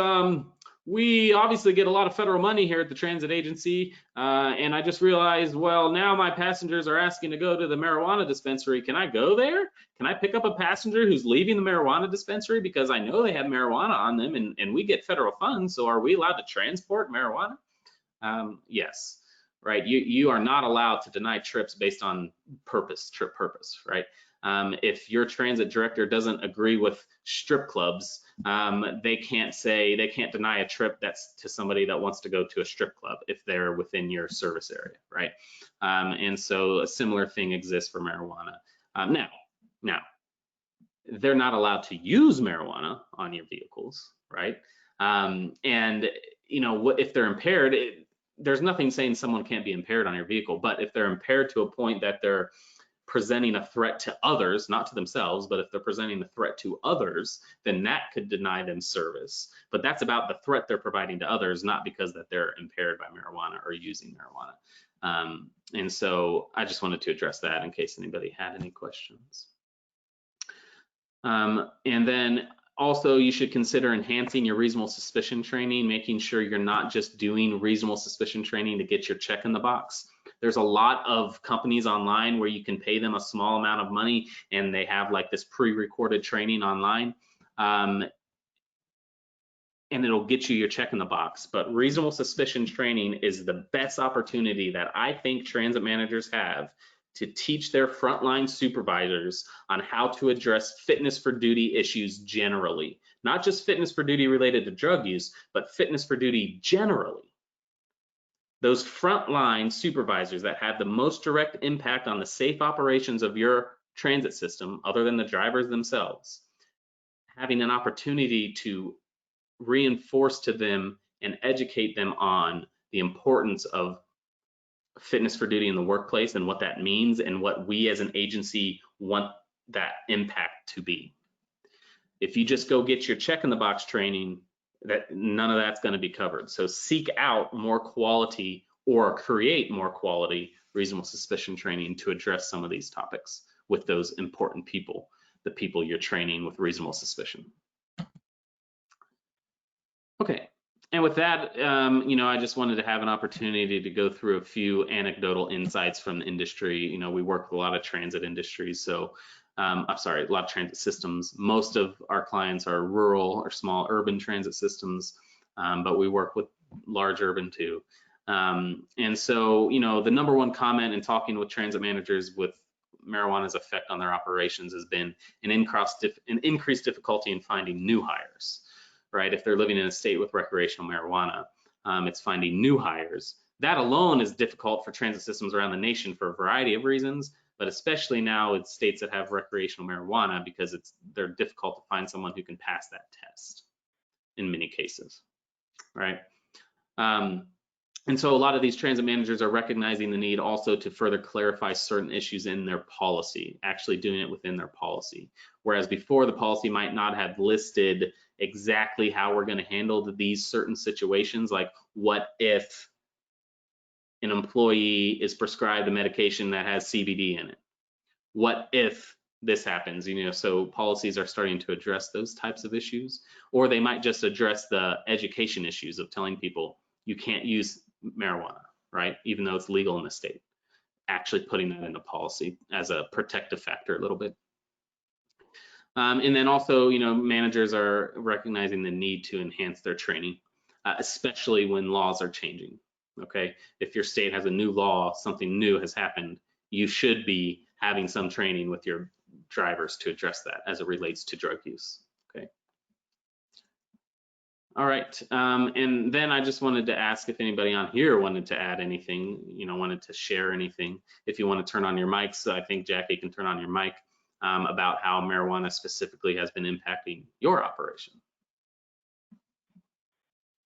We obviously get a lot of federal money here at the transit agency, and I just realized, well, now my passengers are asking to go to the marijuana dispensary. Can I go there? Can I pick up a passenger who's leaving the marijuana dispensary because I know they have marijuana on them, and we get federal funds, so are we allowed to transport marijuana? Yes, right. You are not allowed to deny trips based on trip purpose, right? If your transit director doesn't agree with strip clubs, they can't deny a trip that's to somebody that wants to go to a strip club if they're within your service area, right? And so a similar thing exists for marijuana. Now, they're not allowed to use marijuana on your vehicles, right? And if they're impaired, there's nothing saying someone can't be impaired on your vehicle, but if they're impaired to a point that they're presenting a threat to others, not to themselves, but if they're presenting a threat to others, then that could deny them service. But that's about the threat they're providing to others, not because that they're impaired by marijuana or using marijuana. And so I just wanted to address that in case anybody had any questions. And then also you should consider enhancing your reasonable suspicion training, making sure you're not just doing reasonable suspicion training to get your check in the box. There's a lot of companies online where you can pay them a small amount of money and they have like this pre-recorded training online. And it'll get you your check in the box. But reasonable suspicion training is the best opportunity that I think transit managers have to teach their frontline supervisors on how to address fitness for duty issues generally. Not just fitness for duty related to drug use, but fitness for duty generally. Those frontline supervisors that have the most direct impact on the safe operations of your transit system, other than the drivers themselves, having an opportunity to reinforce to them and educate them on the importance of fitness for duty in the workplace and what that means and what we as an agency want that impact to be. If you just go get your check in the box training, none of that's going to be covered. So seek out more quality or create more quality reasonable suspicion training to address some of these topics with those important people, the people you're training with reasonable suspicion. Okay, and with that, I just wanted to have an opportunity to go through a few anecdotal insights from the industry. We work with a lot of transit industries, so a lot of transit systems. Most of our clients are rural or small urban transit systems, but we work with large urban too. And so, the number one comment in talking with transit managers with marijuana's effect on their operations has been an increased difficulty in finding new hires. Right? If they're living in a state with recreational marijuana, it's finding new hires. That alone is difficult for transit systems around the nation for a variety of reasons, but especially now in states that have recreational marijuana because they're difficult to find someone who can pass that test in many cases, right? And so a lot of these transit managers are recognizing the need also to further clarify certain issues in their policy, actually doing it within their policy. Whereas before, the policy might not have listed exactly how we're going to handle these certain situations, like what if an employee is prescribed a medication that has CBD in it? What if this happens? So policies are starting to address those types of issues, or they might just address the education issues of telling people you can't use marijuana, right? Even though it's legal in the state, actually putting that into policy as a protective factor a little bit. And then also, managers are recognizing the need to enhance their training, especially when laws are changing, okay? If your state has a new law, something new has happened, you should be having some training with your drivers to address that as it relates to drug use, okay? All right, and then I just wanted to ask if anybody on here wanted to add anything, wanted to share anything. If you want to turn on your mics, I think Jackie can turn on your mic about how marijuana specifically has been impacting your operation.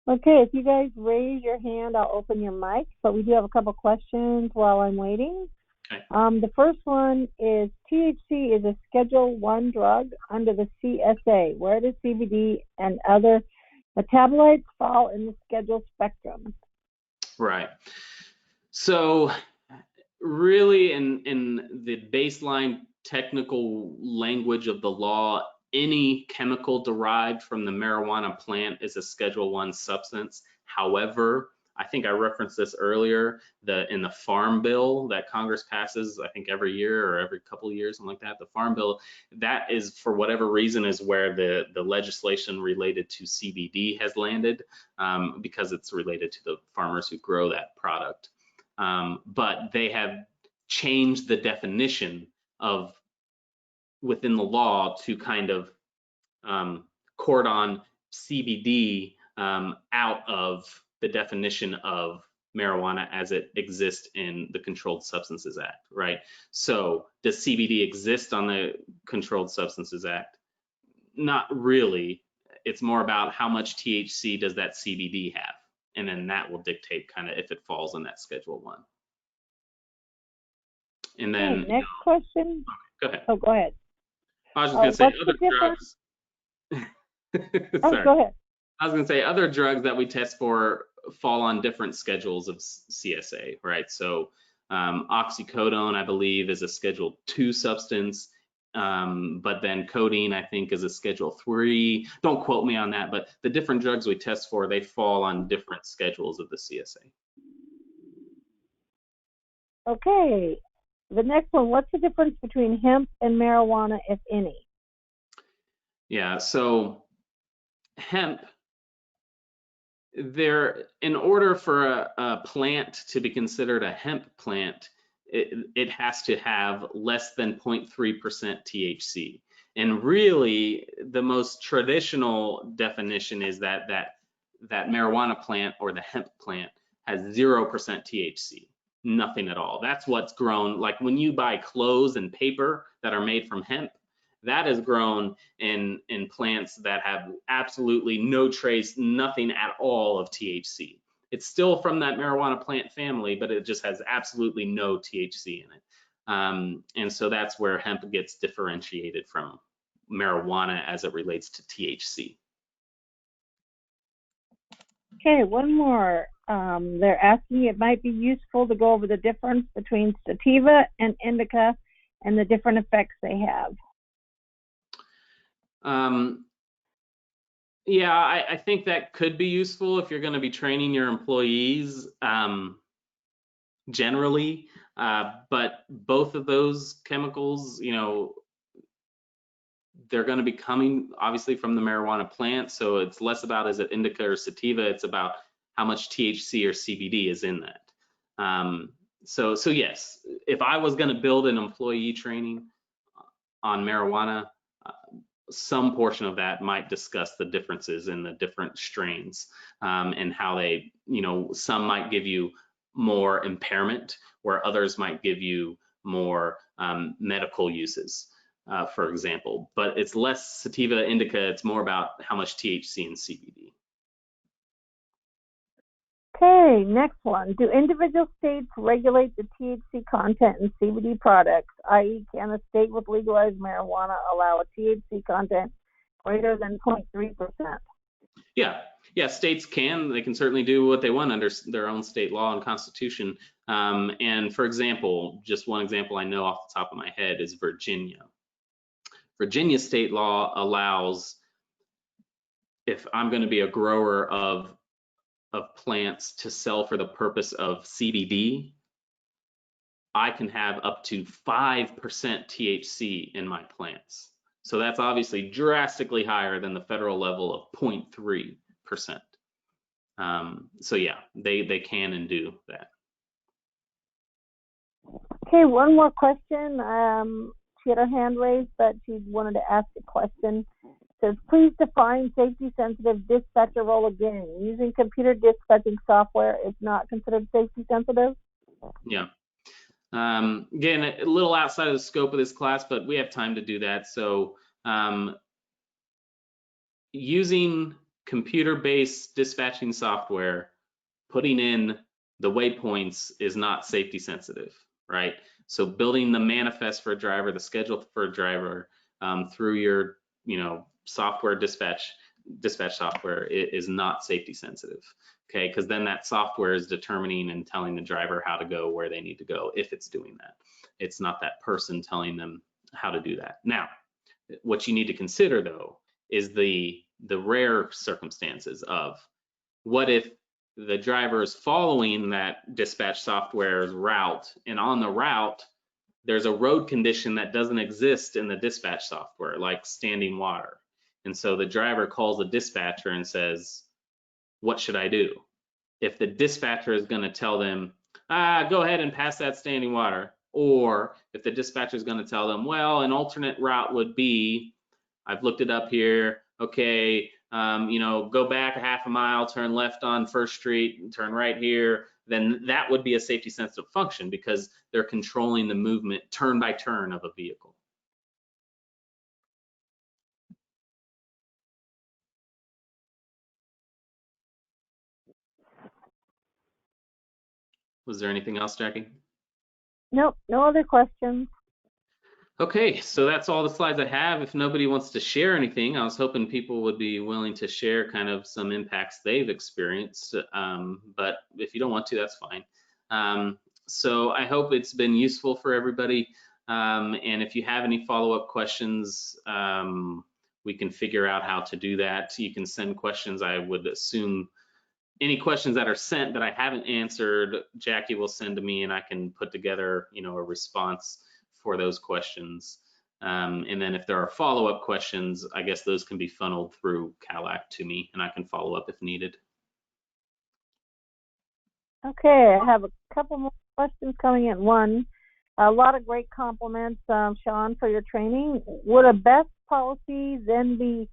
Okay, if you guys raise your hand, I'll open your mic, but we do have a couple questions while I'm waiting. Okay. The first one is THC is a Schedule 1 drug under the CSA. Where does CBD and other metabolites fall in the schedule spectrum? Right. So really in the baseline technical language of the law, any chemical derived from the marijuana plant is a Schedule 1 substance. However, I think I referenced this earlier, in the Farm Bill that Congress passes, I think every year or every couple of years, something like that, the Farm Bill, that is, for whatever reason, is where the legislation related to CBD has landed, because it's related to the farmers who grow that product. But they have changed the definition of within the law to kind of cordon CBD out of the definition of marijuana as it exists in the Controlled Substances Act, right? So does CBD exist on the Controlled Substances Act? Not really. It's more about how much THC does that CBD have, and then that will dictate kind of if it falls in that Schedule 1. And then Okay, next question. go ahead. Oh, go ahead. I was just going to say What's other the difference? drugs. Oh, Sorry. go ahead. I was going to say other drugs that we test for fall on different schedules of CSA, right? So oxycodone, I believe, is a Schedule 2 substance, but then codeine, I think, is a Schedule 3. Don't quote me on that, but the different drugs we test for, they fall on different schedules of the CSA. Okay, the next one, what's the difference between hemp and marijuana, if any? Yeah, so hemp, in order for a plant to be considered a hemp plant, it has to have less than 0.3% THC. And really, the most traditional definition is that marijuana plant or the hemp plant has 0% THC, nothing at all. That's what's grown. Like when you buy clothes and paper that are made from hemp, that is grown in plants that have absolutely no trace, nothing at all of THC. It's still from that marijuana plant family, but it just has absolutely no THC in it. And so that's where hemp gets differentiated from marijuana as it relates to THC. Okay, one more. They're asking, it might be useful to go over the difference between sativa and indica and the different effects they have. Yeah, I think that could be useful if you're going to be training your employees generally, but both of those chemicals, they're going to be coming obviously from the marijuana plant, so it's less about is it indica or sativa, it's about how much THC or CBD is in that. So yes, if I was going to build an employee training on marijuana, some portion of that might discuss the differences in the different strains, and how they, some might give you more impairment where others might give you more medical uses, for example. But it's less sativa, indica, it's more about how much THC and CBD. Okay, next one. Do individual states regulate the THC content in CBD products, i.e. can a state with legalized marijuana allow a THC content greater than 0.3%? Yeah, states can. They can certainly do what they want under their own state law and constitution. And for example, just one example I know off the top of my head is Virginia. Virginia state law allows, if I'm going to be a grower of plants to sell for the purpose of CBD, I can have up to 5% THC in my plants. So that's obviously drastically higher than the federal level of 0.3%. So yeah, they can and do that. Okay, one more question. She had her hand raised, but she wanted to ask a question. It says, please define safety sensitive dispatcher role again. Using computer dispatching software is not considered safety sensitive? Yeah. Again, a little outside of the scope of this class, but we have time to do that. So using computer-based dispatching software, putting in the waypoints is not safety sensitive, right? So building the manifest for a driver, the schedule for a driver through your, software dispatch dispatch software is not safety sensitive. Okay, because then that software is determining and telling the driver how to go where they need to go if it's doing that. It's not that person telling them how to do that. Now, what you need to consider though is the rare circumstances of what if the driver is following that dispatch software's route, and on the route there's a road condition that doesn't exist in the dispatch software, like standing water. And so the driver calls the dispatcher and says, what should I do? If the dispatcher is going to tell them, go ahead and pass that standing water, or if the dispatcher is going to tell them, well, an alternate route would be, I've looked it up here, okay, go back a half a mile, turn left on First Street, and turn right here, then that would be a safety sensitive function because they're controlling the movement turn by turn of a vehicle. Was there anything else, Jackie? Nope, no other questions. Okay, so that's all the slides I have. If nobody wants to share anything, I was hoping people would be willing to share kind of some impacts they've experienced, but if you don't want to, that's fine. So I hope it's been useful for everybody, and if you have any follow-up questions, we can figure out how to do that. You can send questions. I would assume any questions that are sent that I haven't answered, Jackie will send to me and I can put together, a response for those questions. And then if there are follow-up questions, I guess those can be funneled through CalAct to me and I can follow up if needed. Okay, I have a couple more questions coming in. One, a lot of great compliments, Sean, for your training. Would a best policy then be,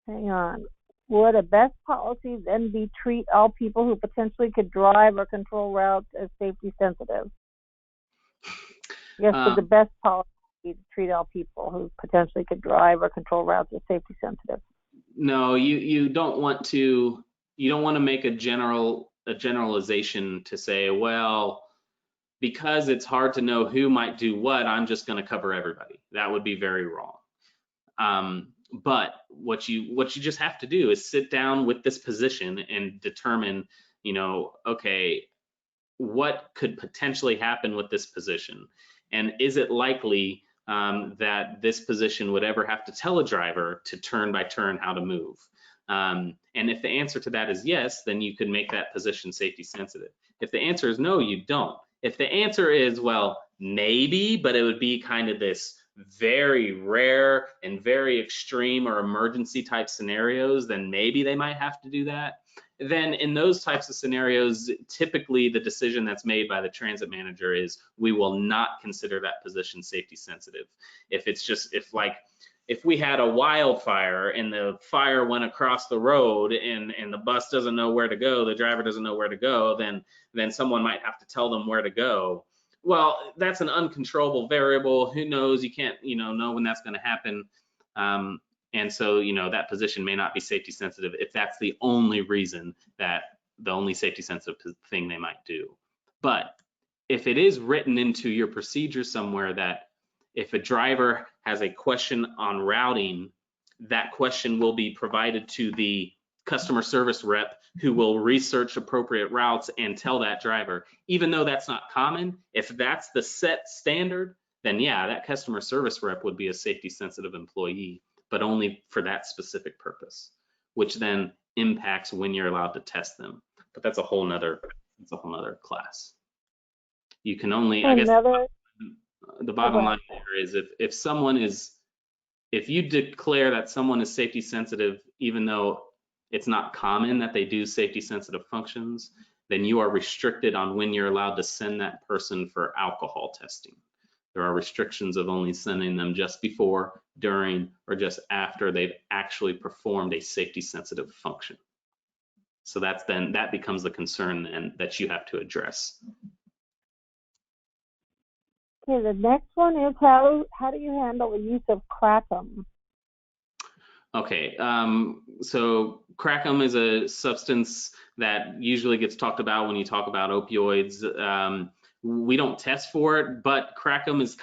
would a best policy then be treat all people who potentially could drive or control routes as safety sensitive? Yes, would the best policy be to treat all people who potentially could drive or control routes as safety sensitive? No, you don't want to make a generalization to say, well, because it's hard to know who might do what, I'm just going to cover everybody. That would be very wrong. But what you just have to do is sit down with this position and determine, okay, what could potentially happen with this position? And is it likely that this position would ever have to tell a driver to turn by turn how to move? And if the answer to that is yes, then you could make that position safety sensitive. If the answer is no, you don't. If the answer is, well, maybe, but it would be kind of this very rare and very extreme or emergency type scenarios, then maybe they might have to do that. Then in those types of scenarios, typically the decision that's made by the transit manager is we will not consider that position safety sensitive. If we had a wildfire and the fire went across the road and the bus doesn't know where to go, the driver doesn't know where to go, then someone might have to tell them where to go. Well, that's an uncontrollable variable. Who knows? You can't, know when that's going to happen. And so, that position may not be safety sensitive if that's the only reason, that the only safety sensitive thing they might do. But if it is written into your procedure somewhere that if a driver has a question on routing, that question will be provided to the customer service rep who will research appropriate routes and tell that driver, even though that's not common, if that's the set standard, then yeah, that customer service rep would be a safety sensitive employee, but only for that specific purpose, which then impacts when you're allowed to test them. But that's a whole nother class. You can only, I guess the bottom line here is if you declare that someone is safety sensitive, even though it's not common that they do safety sensitive functions, then you are restricted on when you're allowed to send that person for alcohol testing. There are restrictions of only sending them just before, during, or just after they've actually performed a safety sensitive function. So that becomes the concern then that you have to address. Okay, the next one is how do you handle the use of Crackum? Okay, so Crackum is a substance that usually gets talked about when you talk about opioids. We don't test for it, but Crackum is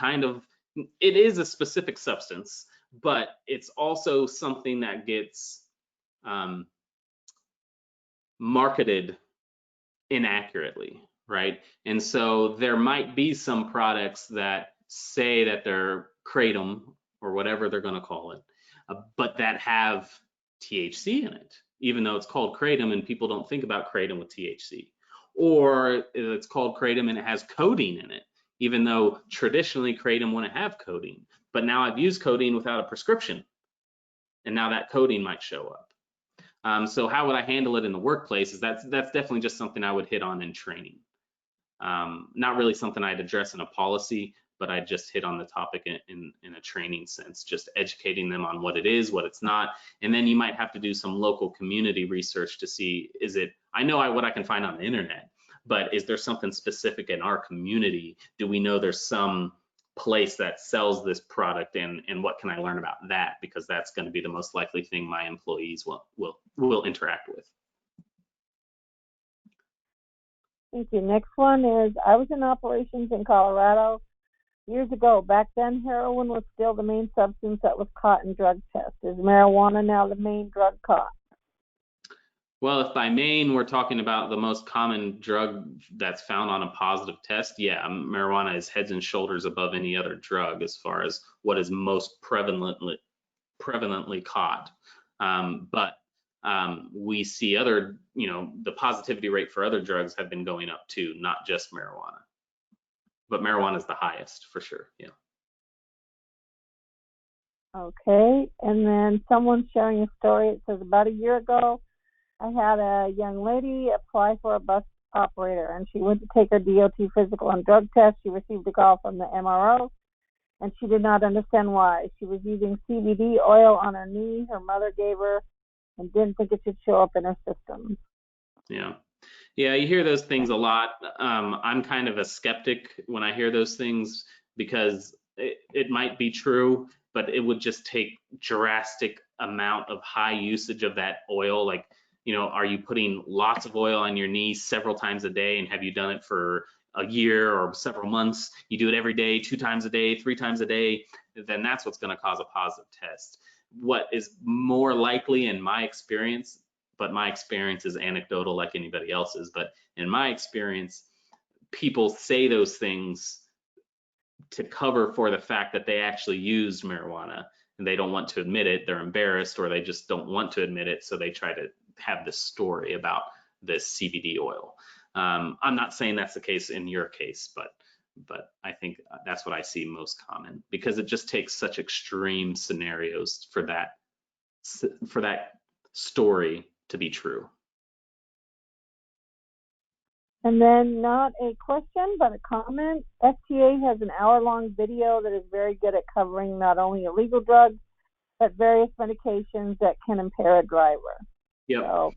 it is a specific substance, but it's also something that gets marketed inaccurately, right? And so there might be some products that say that they're kratom or whatever they're going to call it, but that have THC in it, even though it's called kratom and people don't think about kratom with THC. Or it's called kratom and it has codeine in it, even though traditionally kratom wouldn't have codeine. But now I've used codeine without a prescription, and now that codeine might show up. So how would I handle it in the workplace? Is that's definitely just something I would hit on in training. Not really something I'd address in a policy, but I'd just hit on the topic in a training sense, just educating them on what it is, what it's not. And then you might have to do some local community research to see, I know what I can find on the internet, but is there something specific in our community? Do we know there's some place that sells this product, and what can I learn about that? Because that's going to be the most likely thing my employees will interact with. Thank you. Next one is, I was in operations in Colorado years ago. Back then, heroin was still the main substance that was caught in drug tests. Is marijuana now the main drug caught? Well, if by main we're talking about the most common drug that's found on a positive test, yeah, marijuana is heads and shoulders above any other drug as far as what is most prevalently caught. But we see other, the positivity rate for other drugs have been going up too, not just marijuana. But marijuana is the highest for sure, yeah. Okay, and then someone's sharing a story. It says, about a year ago, I had a young lady apply for a bus operator, and she went to take her DOT physical and drug test. She received a call from the MRO, and she did not understand why. She was using CBD oil on her knee. Her mother gave her and didn't think it should show up in her system. Yeah, you hear those things a lot. I'm kind of a skeptic when I hear those things, because it might be true, but it would just take drastic amount of high usage of that oil. Like, are you putting lots of oil on your knee several times a day, and have you done it for a year or several months? You do it every day, 2 times a day, 3 times a day, then that's what's going to cause a positive test. What is more likely in my experience, but my experience is anecdotal like anybody else's, but in my experience, people say those things to cover for the fact that they actually used marijuana and they don't want to admit it. They're embarrassed, or they just don't want to admit it, so they try to have this story about this CBD oil. I'm not saying that's the case in your case, but I think that's what I see most common, because it just takes such extreme scenarios for that story to be true. And then, not a question, but a comment. FTA has an hour-long video that is very good at covering not only illegal drugs, but various medications that can impair a driver. Yep. So,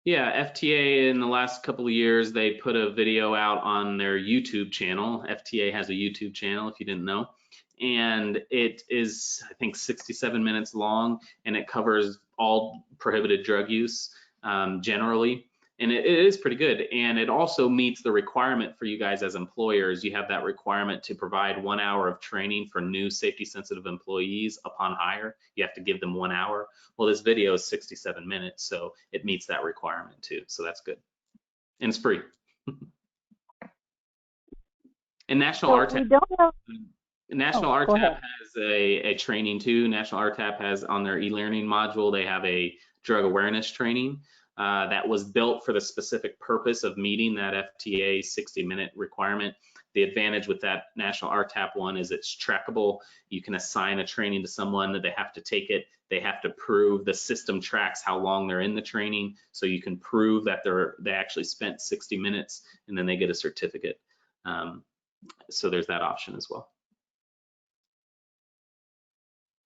yeah, FTA in the last couple of years, they put a video out on their YouTube channel. FTA has a YouTube channel, if you didn't know. And it is, I think, 67 minutes long, and it covers all prohibited drug use generally. And it is pretty good. And it also meets the requirement for you guys as employers. You have that requirement to provide 1 hour of training for new safety sensitive employees upon hire. You have to give them 1 hour. Well, this video is 67 minutes, so it meets that requirement too. So that's good. And it's free. And National RTAP. National RTAP has a training too. National RTAP has on their e-learning module, they have a drug awareness training. That was built for the specific purpose of meeting that FTA 60-minute requirement. The advantage with that National RTAP one is it's trackable. You can assign a training to someone that they have to take it. They have to prove the system tracks how long they're in the training, so you can prove that they actually spent 60 minutes, and then they get a certificate. So there's that option as well.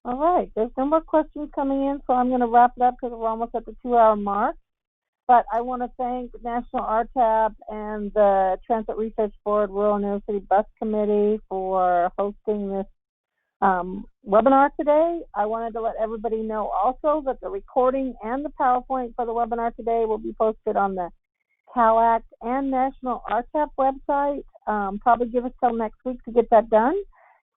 All right, there's no more questions coming in, so I'm going to wrap it up because we're almost at the 2-hour mark. But I want to thank National RTAP and the Transit Research Board Rural and Inner City Bus Committee for hosting this webinar today. I wanted to let everybody know also that the recording and the PowerPoint for the webinar today will be posted on the CalAct and National RTAP website. Probably give us till next week to get that done.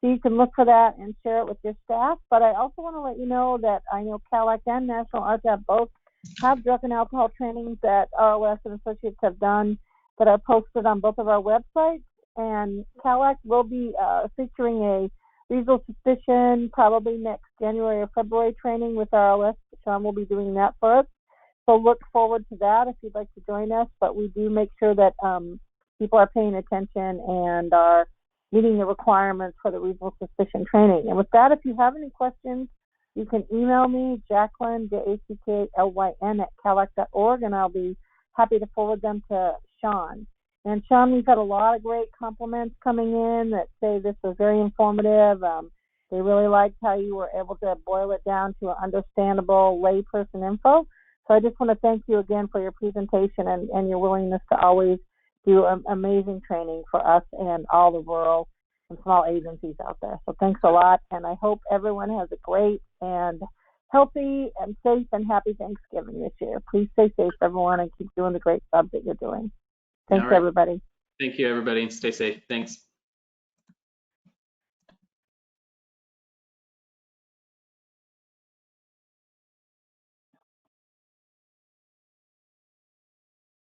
So you can look for that and share it with your staff. But I also want to let you know that I know CALAC and National RTAP both have drug and alcohol trainings that ROS and Associates have done that are posted on both of our websites. And CALAC will be featuring a reasonable suspicion probably next January or February training with ROS. Sean will be doing that for us. So look forward to that if you'd like to join us. But we do make sure that people are paying attention and are meeting the requirements for the reasonable suspicion training. And with that, if you have any questions, you can email me, Jacqueline, JACKLYN @calac.org, and I'll be happy to forward them to Sean. And Sean, we've had a lot of great compliments coming in that say this was very informative. They really liked how you were able to boil it down to an understandable layperson info. So I just want to thank you again for your presentation and your willingness to always do amazing training for us and all the rural and small agencies out there. So thanks a lot, and I hope everyone has a great and healthy and safe and happy Thanksgiving this year. Please stay safe, everyone, and keep doing the great job that you're doing. Thanks, everybody. Thank you, everybody. Stay safe. Thanks.